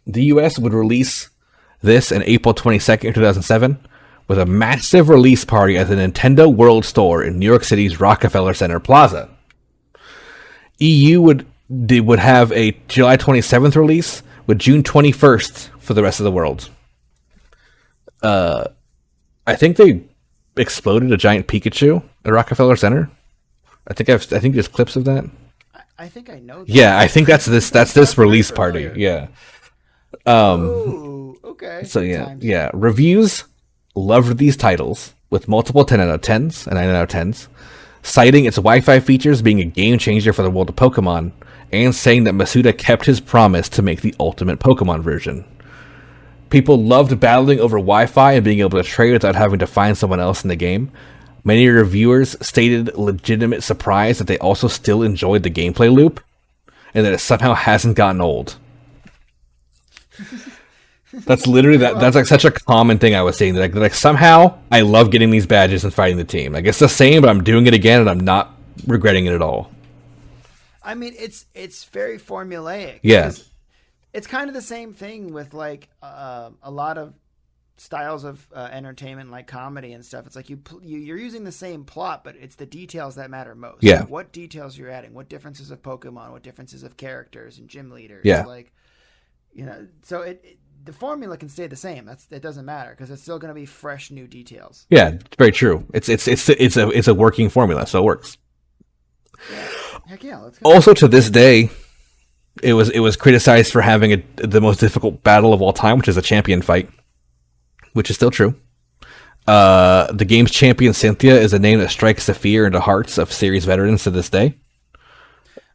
US would release this in April 22nd, 2007, with a massive release party at the Nintendo World Store in New York City's Rockefeller Center Plaza. EU would have a July 27th release with June 21st for the rest of the world. I think they exploded a giant Pikachu at Rockefeller Center. I think there's clips of that. I think I know that. Yeah, I think that's this release party. Yeah. Ooh, okay. So yeah. Reviews loved these titles with multiple 10 out of 10s and 9 out of 10s, citing its Wi-Fi features being a game changer for the world of Pokemon, and saying that Masuda kept his promise to make the ultimate Pokemon version. People loved battling over Wi-Fi and being able to trade without having to find someone else in the game. Many reviewers stated legitimate surprise that they also still enjoyed the gameplay loop, and that it somehow hasn't gotten old. That's literally that's like such a common thing I was saying. That like somehow I love getting these badges and fighting the team. Like it's the same, but I'm doing it again and I'm not regretting it at all. I mean, it's very formulaic. Yeah. It's kind of the same thing with like a lot of styles of entertainment, like comedy and stuff. It's like you're using the same plot, but it's the details that matter most. Yeah. Like what details you're adding, what differences of Pokemon, what differences of characters and gym leaders. Yeah. Like, so the formula can stay the same. It doesn't matter because it's still going to be fresh new details. Yeah, it's very true. It's a working formula, so it works. Yeah. Heck yeah, let's go. Also, to this day, it was criticized for having the most difficult battle of all time, which is a champion fight, which is still true. The game's champion, Cynthia, is a name that strikes the fear into hearts of series veterans to this day.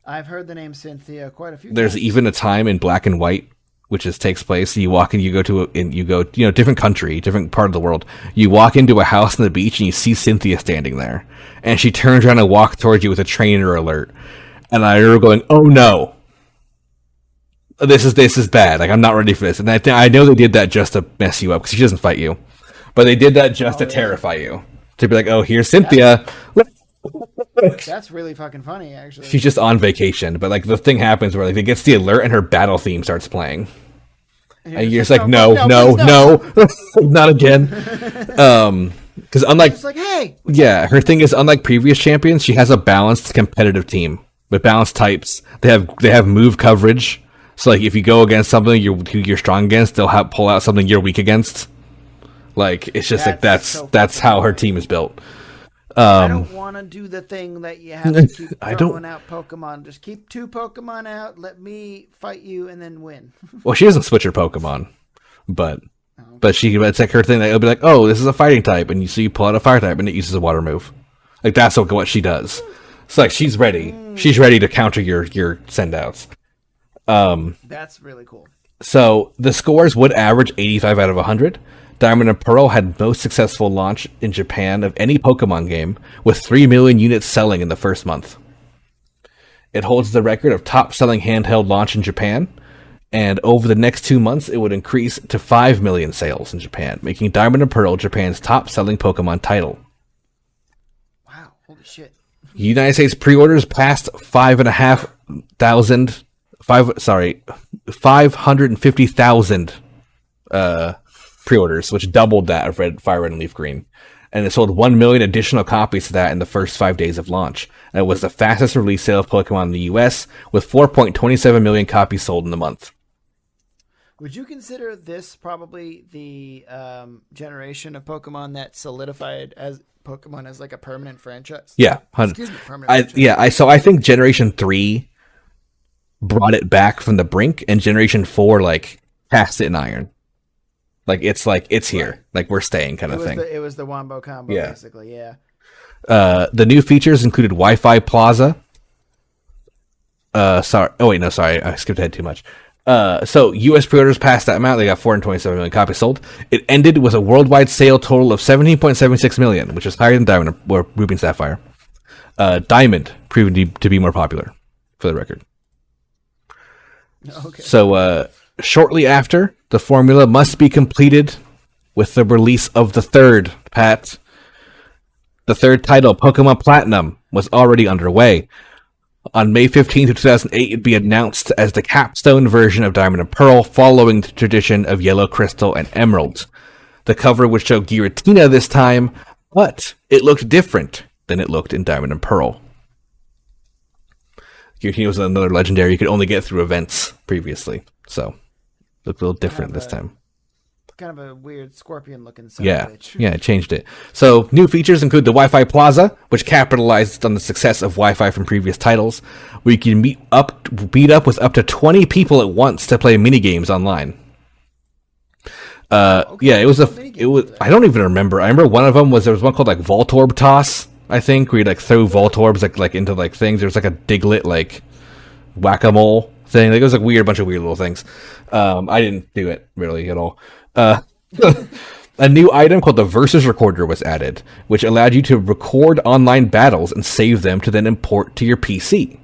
I've heard the name Cynthia quite a few times. There's even a time in Black and White, which takes place. You walk and you go different country, different part of the world. You walk into a house on the beach and you see Cynthia standing there, and she turns around and walks towards you with a trainer alert. And I remember going, "Oh no, this is bad. Like I'm not ready for this." And I know they did that just to mess you up because she doesn't fight you, but they did that just to terrify you, to be like, "Oh, here's Cynthia." That's really fucking funny, actually. She's just on vacation, but like the thing happens where like it gets the alert and her battle theme starts playing, and you're just like, no, not again. Because unlike, it's like, hey, yeah, her thing is unlike previous champions, she has a balanced competitive team with balanced types. They have move coverage, so like if you go against something you're strong against, they'll pull out something you're weak against. Like it's just that's how her team is built. I don't want to do the thing that you have to keep throwing out Pokemon. Just keep 2 Pokemon out, let me fight you, and then win. Well, she doesn't switch her Pokemon, but it's like her thing. It'll be like, oh, this is a fighting type, and you pull out a fire type, and it uses a water move. Like that's what she does. So like she's ready. She's ready to counter your send outs. That's really cool. So the scores would average 85 out of 100. Diamond and Pearl had most successful launch in Japan of any Pokemon game, with 3 million units selling in the first month. It holds the record of top-selling handheld launch in Japan, and over the next 2 months, it would increase to 5 million sales in Japan, making Diamond and Pearl Japan's top-selling Pokemon title. Wow, holy shit. United States pre-orders passed 550,000 pre-orders, which doubled that of Fire Red and Leaf Green. And it sold 1 million additional copies of that in the first 5 days of launch. And it was the fastest release sale of Pokemon in the US, with 4.27 million copies sold in the month. Would you consider this probably the generation of Pokemon that solidified as Pokemon as like a permanent franchise? Yeah. Excuse me, permanent franchise. So I think Generation 3 brought it back from the brink, and Generation 4 like cast it in iron. Like it's here. Right. Like we're staying kind of thing. It was the Wombo combo, basically, yeah. The new features included Wi-Fi Plaza. Sorry. I skipped ahead too much. So US pre-orders passed that amount. They got 427 million copies sold. It ended with a worldwide sale total of 17.76 million, which is higher than Diamond or Ruby and Sapphire. Diamond proved to be more popular, for the record. Okay. So, shortly after, the formula must be completed with the release of the third, Pat. The third title, Pokemon Platinum, was already underway. On May 15th of 2008, it'd be announced as the capstone version of Diamond and Pearl, following the tradition of Yellow Crystal and Emerald. The cover would show Giratina this time, but it looked different than it looked in Diamond and Pearl. Giratina was another legendary you could only get through events previously, so looked a little different this time. Kind of a weird scorpion-looking bitch. Yeah, it changed it. So, new features include the Wi-Fi Plaza, which capitalized on the success of Wi-Fi from previous titles, where you can meet up with up to 20 people at once to play minigames online. Yeah, it was. I don't even remember. I remember one of them there was one called like Voltorb Toss, I think, where you like throw Voltorbs like into like things. There was like a Diglett like whack-a-mole thing. Like, it was like bunch of weird little things. I didn't do it really at all. A new item called the Versus Recorder was added, which allowed you to record online battles and save them to then import to your PC.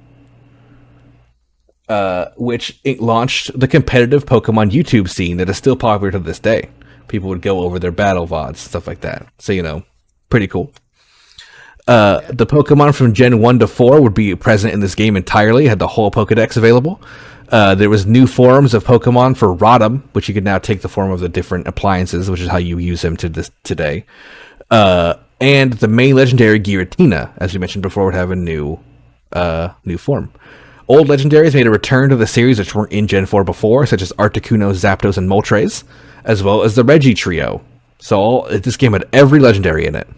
Which it launched the competitive Pokemon YouTube scene that is still popular to this day. People would go over their battle VODs, stuff like that. So, pretty cool. The Pokemon from Gen 1 to 4 would be present in this game entirely, had the whole Pokedex available. There was new forms of Pokemon for Rotom, which you could now take the form of the different appliances, which is how you use them today. And the main legendary Giratina, as we mentioned before, would have a new form. Old legendaries made a return to the series which weren't in Gen 4 before, such as Articuno, Zapdos, and Moltres, as well as the Reggie Trio. So this game had every legendary in it.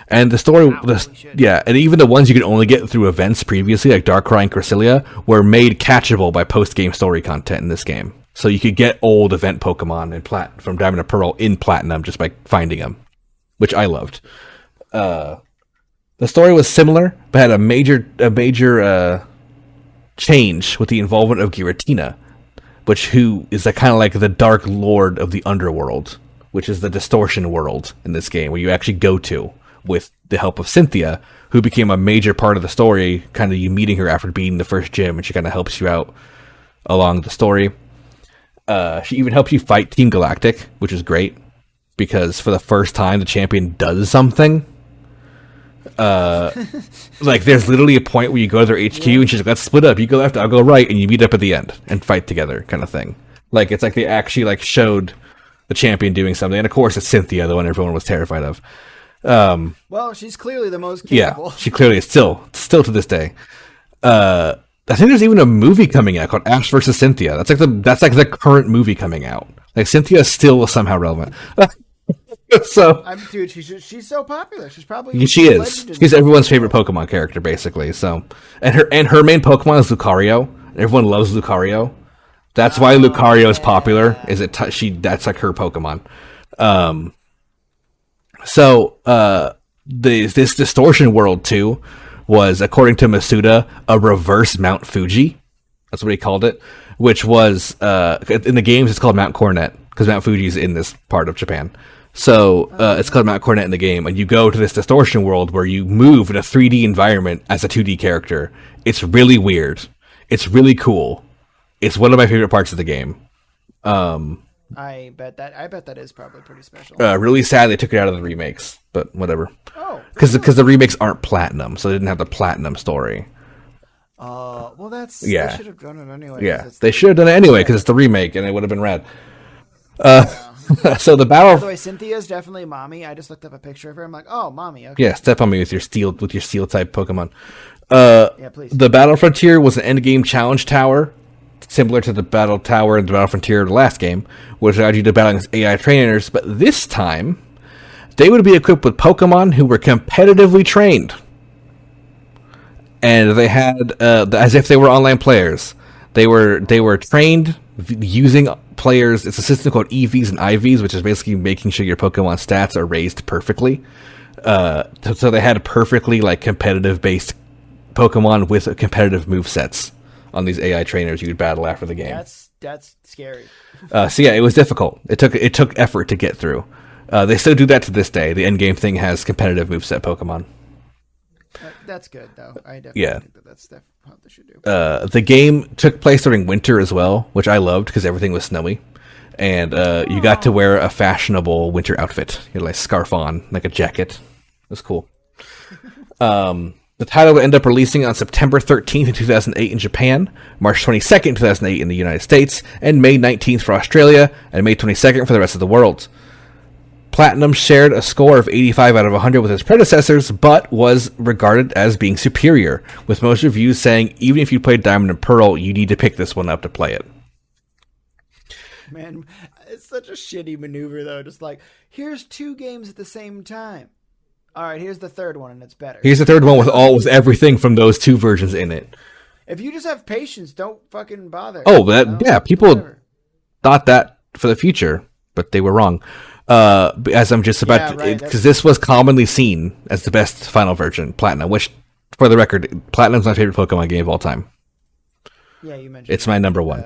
And the story, and even the ones you could only get through events previously, like Darkrai and Cresselia, were made catchable by post-game story content in this game. So you could get old event Pokemon from Diamond and Pearl in Platinum just by finding them, which I loved. The story was similar, but had a major change with the involvement of Giratina, who is kind of like the Dark Lord of the Underworld, which is the distortion world in this game, where you actually go to with the help of Cynthia, who became a major part of the story, kind of you meeting her after beating the first gym, and she kind of helps you out along the story. She even helps you fight Team Galactic, which is great, because for the first time, the champion does something. Like, there's literally a point where you go to their HQ, and she's like, let's split up. You go left, I'll go right, and you meet up at the end and fight together, kind of thing. Like, it's like they actually, like, showed the champion doing something. And, of course, it's Cynthia, the one everyone was terrified of. Well, she's clearly the most capable. Yeah, she clearly is still to this day. I think there's even a movie coming out called Ash vs. Cynthia. That's like the current movie coming out. Like, Cynthia is still somehow relevant. So, dude, she's so popular. She's probably she is. She's everyone's favorite Pokemon character, basically. So, and her main Pokemon is Lucario. Everyone loves Lucario. That's why Lucario is popular. That's like her Pokemon. So, this Distortion World 2 was, according to Masuda, a reverse Mount Fuji. That's what he called it, which was, in the games, it's called Mount Coronet, because Mount Fuji is in this part of Japan. So it's called Mount Coronet in the game, and you go to this Distortion World where you move in a 3D environment as a 2D character. It's really weird. It's really cool. It's one of my favorite parts of the game. I bet that is probably pretty special. Really sad they took it out of the remakes, but whatever. Oh, because the remakes aren't platinum, so they didn't have the platinum story. Well, that's Yeah. They should have done it anyway. Yeah, they should have done it anyway because it's the remake, and it would have been rad. So the By battle. the way, Cynthia's definitely mommy. I just looked up a picture of her. I'm like, oh, mommy. Okay. Yeah, step on me with your steel type Pokemon. Yeah, please. The Battle Frontier was an endgame challenge tower, similar to the Battle Tower in the Battle Frontier of the last game, which allowed you to battle against AI trainers, but this time, they would be equipped with Pokemon who were competitively trained. And they had, as if they were online players. They were trained using players. It's a system called EVs and IVs, which is basically making sure your Pokemon stats are raised perfectly. So they had perfectly competitive based Pokemon with competitive movesets on these AI trainers you would battle after the game. That's scary. So yeah, it was difficult. It took effort to get through. They still do that to this day. The endgame thing has competitive moveset Pokemon. That's good, though. I definitely think that's what they should do. The game took place during winter as well, which I loved because everything was snowy. And you got to wear a fashionable winter outfit. You had scarf on, like a jacket. It was cool. The title would end up releasing on September 13th in 2008 in Japan, March 22nd in 2008 in the United States, and May 19th for Australia, and May 22nd for the rest of the world. Platinum shared a score of 85 out of 100 with its predecessors, but was regarded as being superior, with most reviews saying even if you played Diamond and Pearl, you need to pick this one up to play it. Man, it's such a shitty maneuver, though. Just here's two games at the same time. All right, here's the third one, and it's better. Here's the third one with everything from those two versions in it. If you just have patience, don't fucking bother. Oh, people thought that for the future, but they were wrong. As I'm just about to, because this was commonly seen as the best final version, Platinum, which, for the record, Platinum's my favorite Pokemon game of all time. Yeah, you mentioned it's my number one.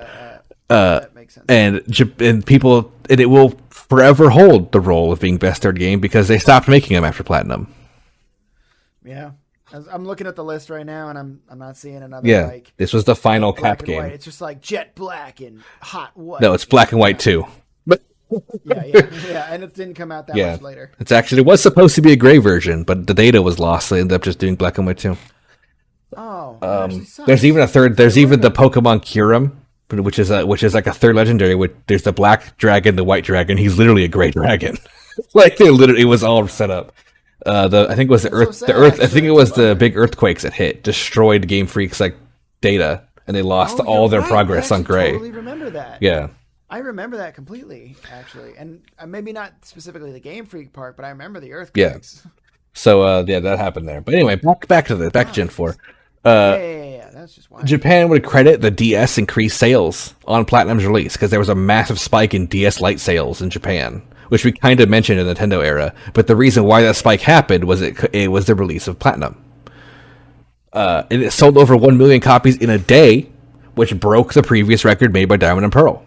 That makes sense. And people, and it will forever hold the role of being best third game because they stopped making them after Platinum. Yeah, I'm looking at the list right now, and I'm not seeing another. Yeah, this was the final cap game. White. It's just Jet Black and Hot White. No, it's Black and White too. But yeah, and it didn't come out that much later. It was supposed to be a gray version, but the data was lost, so they ended up just doing Black and White too. Oh, there's even a third. There's even the Pokemon Kyurem, which is like a third legendary. There's the black dragon, the white dragon. He's literally a gray dragon. It was all set up. I think it was the Earth. I think it was the big earthquakes that hit, destroyed Game Freak's data, and they lost all their progress on gray. I totally remember that. Yeah. I remember that completely, actually, and maybe not specifically the Game Freak part, but I remember the earthquakes. Yeah. So that happened there. But anyway, back to Gen 4. Yeah. That's just wild. Japan would credit the DS increased sales on Platinum's release because there was a massive spike in DS Lite sales in Japan, which we kind of mentioned in the Nintendo era. But the reason why that spike happened was it was the release of Platinum. And it sold over 1 million copies in a day, which broke the previous record made by Diamond and Pearl.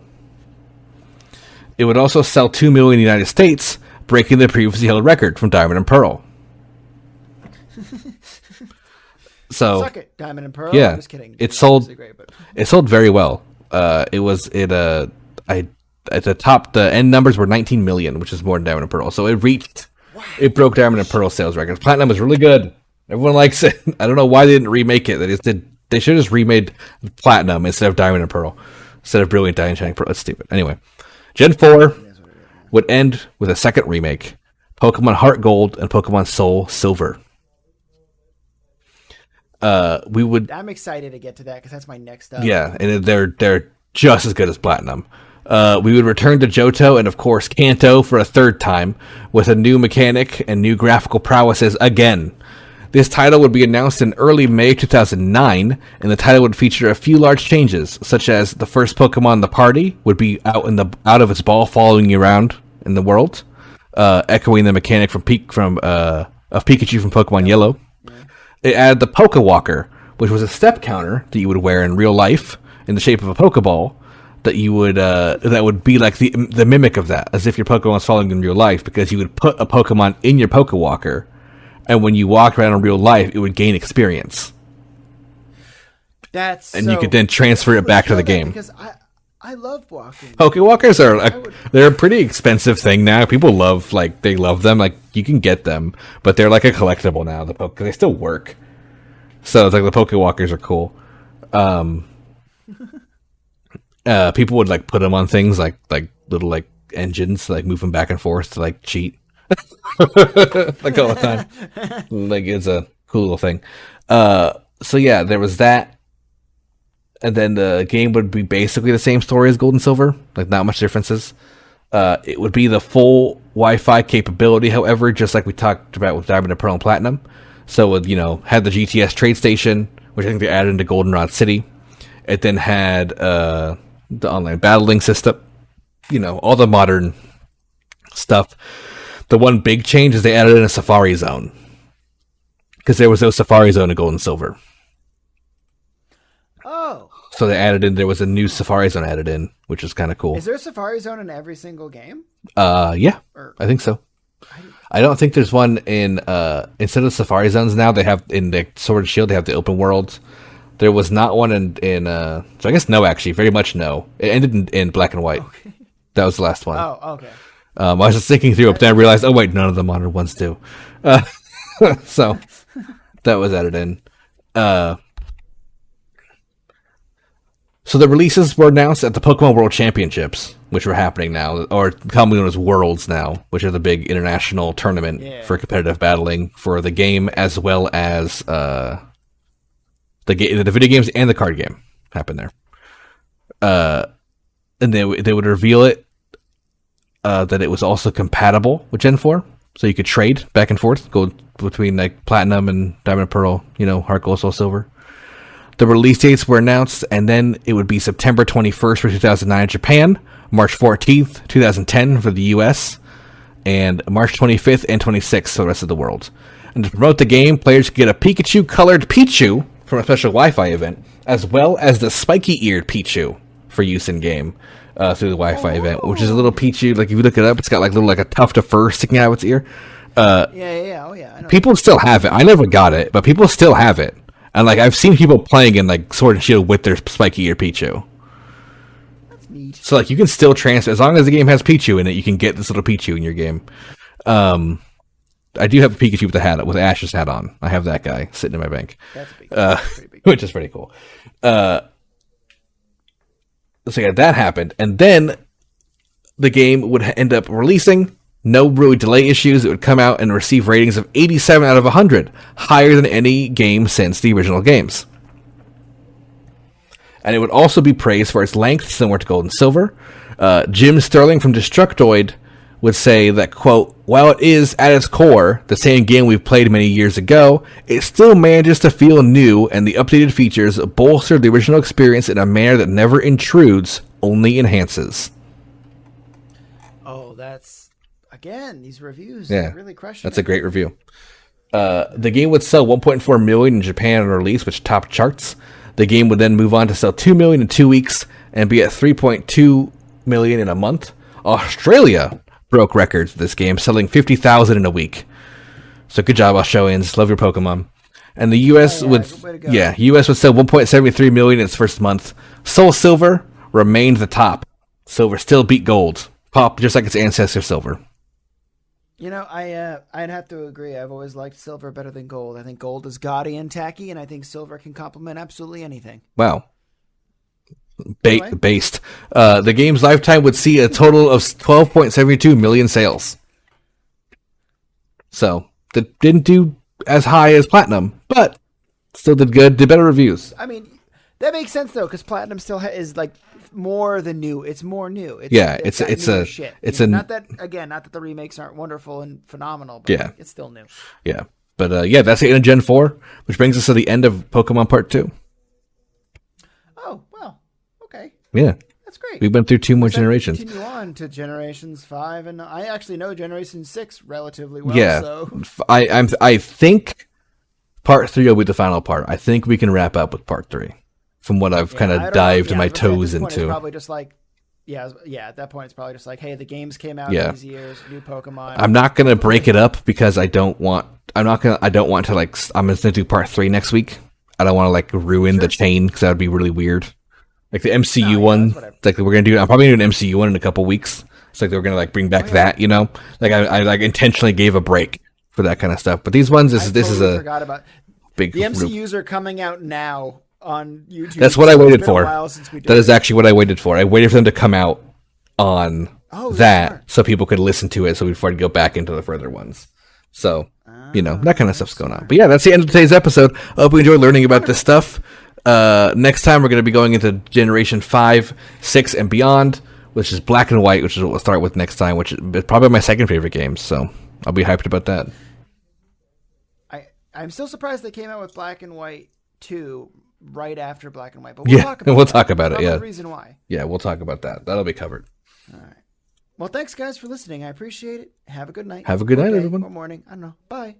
It would also sell 2 million in the United States, breaking the previously held record from Diamond and Pearl. So, suck it, Diamond and Pearl. Yeah, I'm just kidding. It sold. Great, but... It sold very well. At the top, the end numbers were 19 million, which is more than Diamond and Pearl. So it broke Diamond and Pearl sales records. Platinum was really good. Everyone likes it. I don't know why they didn't remake it. They should have just remade Platinum instead of Diamond and Pearl, instead of Brilliant Diamond Shining Pearl. That's stupid. Anyway, Gen 4 would end with a second remake, Pokemon Heart Gold and Pokemon Soul Silver. I'm excited to get to that because that's my next up. Yeah, and they're just as good as Platinum. We would return to Johto and of course Kanto for a third time with a new mechanic and new graphical prowesses again. This title would be announced in early May 2009, and the title would feature a few large changes, such as the first Pokemon in the party would be out of its ball following you around in the world, echoing the mechanic from of Pikachu from Pokemon Yellow. Yeah. It added the Pokewalker, which was a step counter that you would wear in real life in the shape of a Pokeball that you would that would be like the mimic of that, as if your Pokemon was following you in real life, because you would put a Pokemon in your Pokewalker, and when you walked around in real life, it would gain experience. You could then transfer it back to the game. Because I love walking. Pokewalkers they're a pretty expensive thing now. People love them. Like, you can get them, but they're like a collectible now. They still work. So it's like the Pokewalkers are cool. People would like put them on things like little like engines, like move them back and forth to like cheat, like all the time. Like, it's a cool little thing. So yeah, there was that. And then the game would be basically the same story as Gold and Silver, like not much differences. It would be the full Wi-Fi capability, however, just like we talked about with Diamond and Pearl and Platinum. So it would, had the GTS trade station, which I think they added into Goldenrod City. It then had the online battling system, all the modern stuff. The one big change is they added in a Safari Zone, because there was no Safari Zone in Gold and Silver. Oh. So there was a new Safari Zone added in, which is kind of cool. Is there a Safari Zone in every single game? Yeah, I think so. I don't think there's one in, instead of Safari Zones now, they have, in the Sword and Shield, they have the open world. There was not one in so I guess no, actually, very much no. It ended in Black and White. Okay. That was the last one. Oh, okay. I was just thinking through it, but then I realized, oh wait, none of the modern ones do. So, that was added in. So the releases were announced at the Pokemon World Championships, which were happening now, or commonly known as Worlds now, which are the big international tournament for competitive battling for the game, as well as the video games and the card game happen there. And they would reveal it that it was also compatible with Gen 4, so you could trade back and forth, go between like Platinum and Diamond and Pearl, Heart Gold, Soul Silver. The release dates were announced, and then it would be September 21st for 2009 in Japan, March 14th, 2010 for the US, and March 25th and 26th for the rest of the world. And to promote the game, players could get a Pikachu-colored Pichu from a special Wi-Fi event, as well as the spiky-eared Pichu for use in-game through the Wi-Fi event, which is a little Pichu. Like, if you look it up, it's got like a tuft of fur sticking out of its ear. Oh yeah. I know. People still have it. I never got it, but people still have it. And like, I've seen people playing in like Sword and Shield with their spiky ear Pichu. That's neat. So like, you can still transfer, as long as the game has Pichu in it, you can get this little Pichu in your game. I do have a Pikachu with the hat, with Ash's hat on. I have that guy sitting in my bank. That's pretty big. Which is pretty cool. So yeah, that happened, and then the game would end up releasing. No really delay issues. It would come out and receive ratings of 87 out of 100, higher than any game since the original games. And it would also be praised for its length, similar to Gold and Silver. Jim Sterling from Destructoid would say that, quote, while it is, at its core, the same game we've played many years ago, it still manages to feel new, and the updated features bolster the original experience in a manner that never intrudes, only enhances. Oh, that's... Again, these reviews really crushing. That's a great review. The game would sell 1.4 million in Japan on release, which topped charts. The game would then move on to sell 2 million in 2 weeks and be at 3.2 million in a month. Australia broke records with this game, selling 50,000 in a week. So good job, Australians. Love your Pokemon. And the US US would sell 1.73 million in its first month. Soul Silver remained the top. Silver still beat Gold. Pop just like its ancestor Silver. I'd have to agree. I've always liked Silver better than Gold. I think Gold is gaudy and tacky, and I think Silver can complement absolutely anything. Wow. Based. The game's lifetime would see a total of 12.72 million sales. So, that didn't do as high as Platinum, but still did good, did better reviews. I mean, that makes sense, though, because Platinum still is, like, more than new. It's more new. It's not that the remakes aren't wonderful and phenomenal, but it's still new. Yeah. But that's it in Gen 4, which brings us to the end of Pokemon Part 2. Oh, well, okay. Yeah. That's great. We went through 2 more So then generations. Continue on to generations 5, and I actually know Generation 6 relatively well. Yeah, So I think part 3 will be the final part. I think we can wrap up with part 3, from what I've kind I of don't dived know. my I was gonna say, toes at this point, it's into. probably just like, yeah. At that point, it's probably just like, hey, the games came out Yeah. these years, new Pokemon. I'm not gonna break it up because I don't want to like. I'm just gonna do part 3 next week. I don't want to like ruin the chain because that would be really weird. Like the MCU one, that's whatever. like we're gonna do. I'm probably gonna do an MCU one in a couple weeks. It's like we're gonna like bring back that, you know. Like I like intentionally gave a break for that kind of stuff. But these ones, this is totally a forgot about big. the MCUs are coming out now on YouTube. That's what I so it's waited been for. a while since we did That is it. actually what I waited for. I waited for them to come out on Oh, that smart. so people could listen to it so before I'd go back into the further ones. So, you know, that kind of stuff's going on. But yeah, that's the end of today's episode. I hope you enjoyed learning about this stuff. Next time we're going to be going into Generation 5, 6, and beyond, which is Black and White, which is what we'll start with next time, which is probably my second favorite game. So I'll be hyped about that. I'm still surprised they came out with Black and White 2 right after Black and White. But Yeah, talk about we'll that. talk about it, Probably yeah. the reason why. Yeah, we'll talk about that. That'll be covered. All right. Well, thanks guys for listening. I appreciate it. Have a good night. Have a good Or night, day, everyone. Or morning. I don't know. Bye.